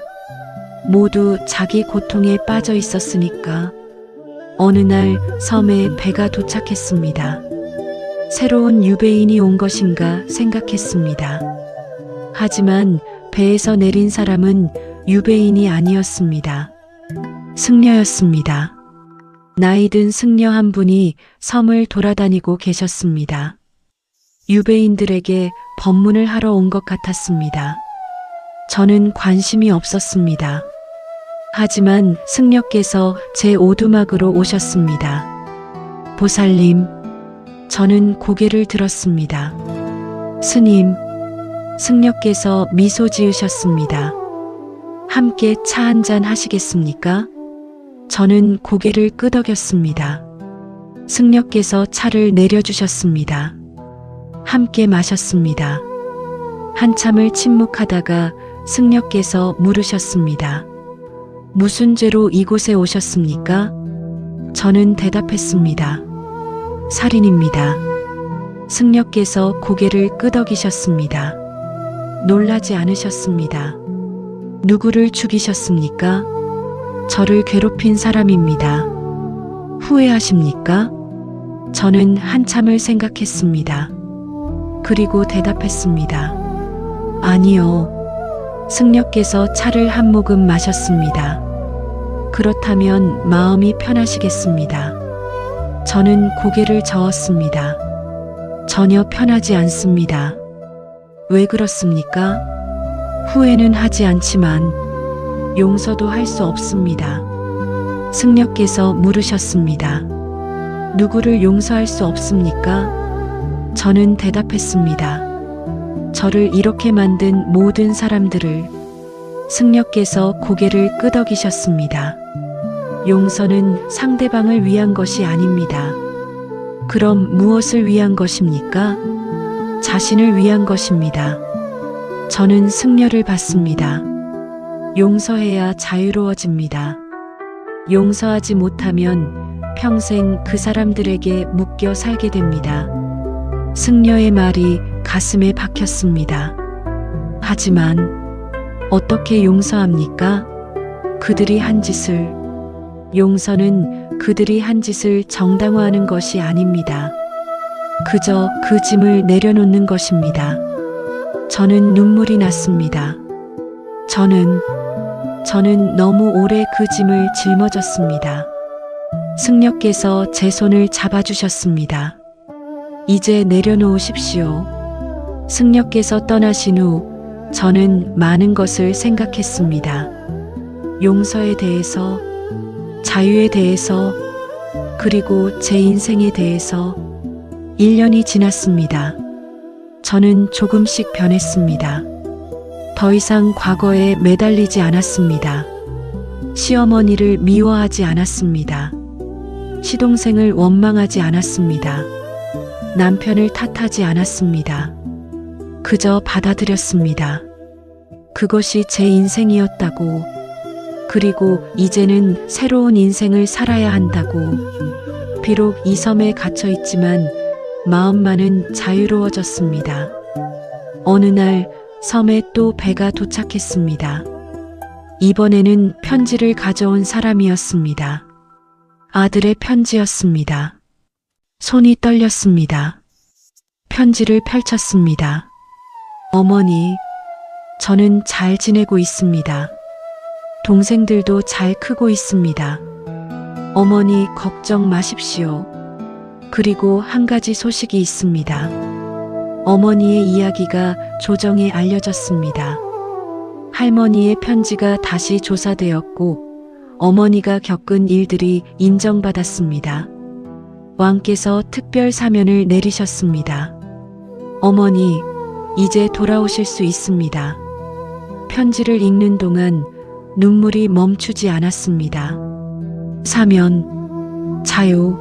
모두 자기 고통에 빠져 있었으니까. 어느 날 섬에 배가 도착했습니다. 새로운 유배인이 온 것인가 생각했습니다. 하지만 배에서 내린 사람은 유배인이 아니었습니다. 승려였습니다. 나이든 승려 한 분이 섬을 돌아다니고 계셨습니다. 유배인들에게 법문을 하러 온 것 같았습니다. 저는 관심이 없었습니다. 하지만 승려께서 제 오두막으로 오셨습니다. 보살님, 저는 고개를 들었습니다. 스님, 승려께서 미소 지으셨습니다. 함께 차 한잔 하시겠습니까? 저는 고개를 끄덕였습니다. 승려께서 차를 내려주셨습니다. 함께 마셨습니다. 한참을 침묵하다가 승려께서 물으셨습니다. 무슨 죄로 이곳에 오셨습니까? 저는 대답했습니다. 살인입니다. 승려께서 고개를 끄덕이셨습니다. 놀라지 않으셨습니다. 누구를 죽이셨습니까? 저를 괴롭힌 사람입니다. 후회하십니까? 저는 한참을 생각했습니다. 그리고 대답했습니다. 아니요. 승려께서 차를 한 모금 마셨습니다. 그렇다면 마음이 편하시겠습니다. 저는 고개를 저었습니다. 전혀 편하지 않습니다. 왜 그렇습니까? 후회는 하지 않지만 용서도 할 수 없습니다. 승려께서 물으셨습니다. 누구를 용서할 수 없습니까? 저는 대답했습니다. 저를 이렇게 만든 모든 사람들을. 승려께서 고개를 끄덕이셨습니다. 용서는 상대방을 위한 것이 아닙니다. 그럼 무엇을 위한 것입니까? 자신을 위한 것입니다. 저는 승려를 봤습니다. 용서해야 자유로워집니다. 용서하지 못하면 평생 그 사람들에게 묶여 살게 됩니다. 승려의 말이 가슴에 박혔습니다. 하지만 어떻게 용서합니까? 그들이 한 짓을. 용서는 그들이 한 짓을 정당화하는 것이 아닙니다. 그저 그 짐을 내려놓는 것입니다. 저는 눈물이 났습니다. 저는 너무 오래 그 짐을 짊어졌습니다. 승려께서 제 손을 잡아주셨습니다. 이제 내려놓으십시오. 승려께서 떠나신 후 저는 많은 것을 생각했습니다. 용서에 대해서, 자유에 대해서, 그리고 제 인생에 대해서 1년이 지났습니다. 저는 조금씩 변했습니다. 더 이상 과거에 매달리지 않았습니다. 시어머니를 미워하지 않았습니다. 시동생을 원망하지 않았습니다. 남편을 탓하지 않았습니다. 그저 받아들였습니다. 그것이 제 인생이었다고, 그리고 이제는 새로운 인생을 살아야 한다고. 비록 이 섬에 갇혀 있지만 마음만은 자유로워졌습니다. 어느 날 섬에 또 배가 도착했습니다. 이번에는 편지를 가져온 사람이었습니다. 아들의 편지였습니다. 손이 떨렸습니다. 편지를 펼쳤습니다. 어머니, 저는 잘 지내고 있습니다. 동생들도 잘 크고 있습니다. 어머니 걱정 마십시오. 그리고 한 가지 소식이 있습니다. 어머니의 이야기가 조정에 알려졌습니다. 할머니의 편지가 다시 조사되었고 어머니가 겪은 일들이 인정받았습니다. 왕께서 특별 사면을 내리셨습니다. 어머니, 이제 돌아오실 수 있습니다. 편지를 읽는 동안 눈물이 멈추지 않았습니다. 사면, 자유.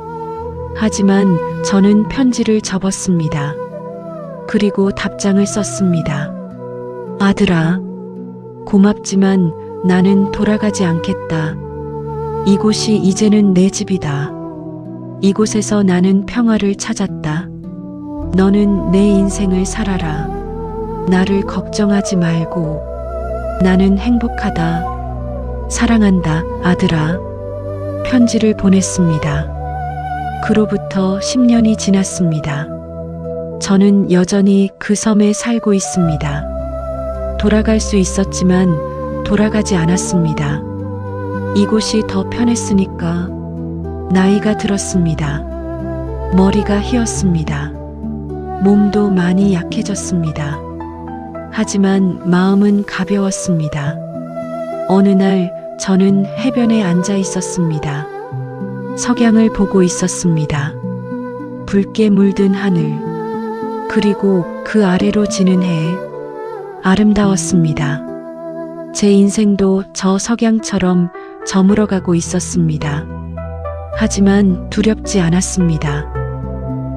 하지만 저는 편지를 접었습니다. 그리고 답장을 썼습니다. 아들아, 고맙지만 나는 돌아가지 않겠다. 이곳이 이제는 내 집이다. 이곳에서 나는 평화를 찾았다. 너는 내 인생을 살아라. 나를 걱정하지 말고. 나는 행복하다. 사랑한다, 아들아. 편지를 보냈습니다. 그로부터 10년이 지났습니다. 저는 여전히 그 섬에 살고 있습니다. 돌아갈 수 있었지만 돌아가지 않았습니다. 이곳이 더 편했으니까. 나이가 들었습니다. 머리가 휘었습니다. 몸도 많이 약해졌습니다. 하지만 마음은 가벼웠습니다. 어느 날 저는 해변에 앉아 있었습니다. 석양을 보고 있었습니다. 붉게 물든 하늘, 그리고 그 아래로 지는 해. 아름다웠습니다. 제 인생도 저 석양처럼 저물어가고 있었습니다. 하지만 두렵지 않았습니다.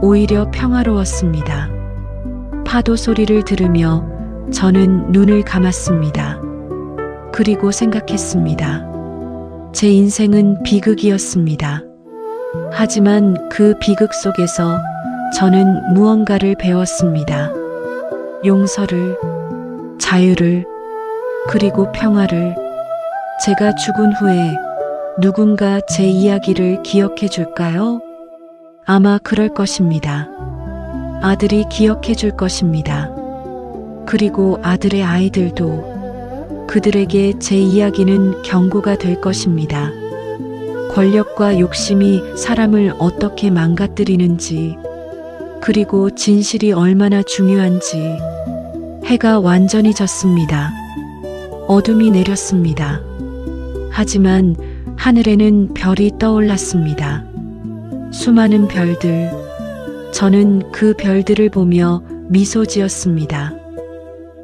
오히려 평화로웠습니다. 파도 소리를 들으며 저는 눈을 감았습니다. 그리고 생각했습니다. 제 인생은 비극이었습니다. 하지만 그 비극 속에서 저는 무언가를 배웠습니다. 용서를, 자유를, 그리고 평화를. 제가 죽은 후에 누군가 제 이야기를 기억해 줄까요? 아마 그럴 것입니다. 아들이 기억해 줄 것입니다. 그리고 아들의 아이들도. 그들에게 제 이야기는 경고가 될 것입니다. 권력과 욕심이 사람을 어떻게 망가뜨리는지, 그리고 진실이 얼마나 중요한지. 해가 완전히 졌습니다. 어둠이 내렸습니다. 하지만 하늘에는 별이 떠올랐습니다. 수많은 별들. 저는 그 별들을 보며 미소 지었습니다.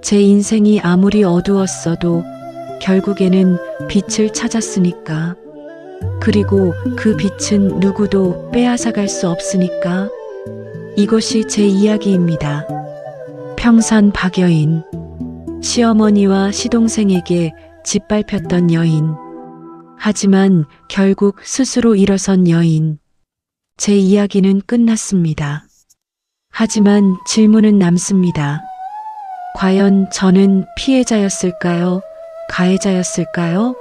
제 인생이 아무리 어두웠어도 결국에는 빛을 찾았으니까. 그리고 그 빛은 누구도 빼앗아갈 수 없으니까. 이것이 제 이야기입니다. 평산 박여인. 시어머니와 시동생에게 짓밟혔던 여인. 하지만 결국 스스로 일어선 여인. 제 이야기는 끝났습니다. 하지만 질문은 남습니다. 과연 저는 피해자였을까요? 가해자였을까요?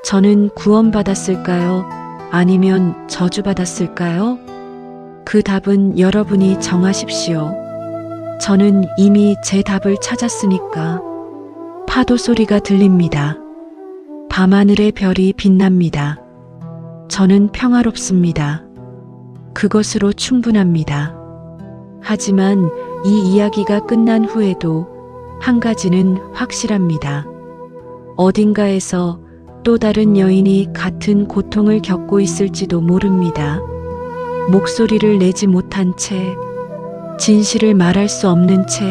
저는 구원받았을까요? 아니면 저주받았을까요? 그 답은 여러분이 정하십시오. 저는 이미 제 답을 찾았으니까. 파도 소리가 들립니다. 밤하늘의 별이 빛납니다. 저는 평화롭습니다. 그것으로 충분합니다. 하지만 이 이야기가 끝난 후에도 한 가지는 확실합니다. 어딘가에서 또 다른 여인이 같은 고통을 겪고 있을지도 모릅니다. 목소리를 내지 못한 채, 진실을 말할 수 없는 채,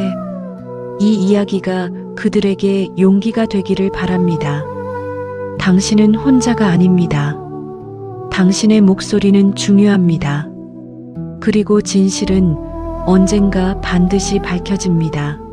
이 이야기가 그들에게 용기가 되기를 바랍니다. 당신은 혼자가 아닙니다. 당신의 목소리는 중요합니다. 그리고 진실은 언젠가 반드시 밝혀집니다.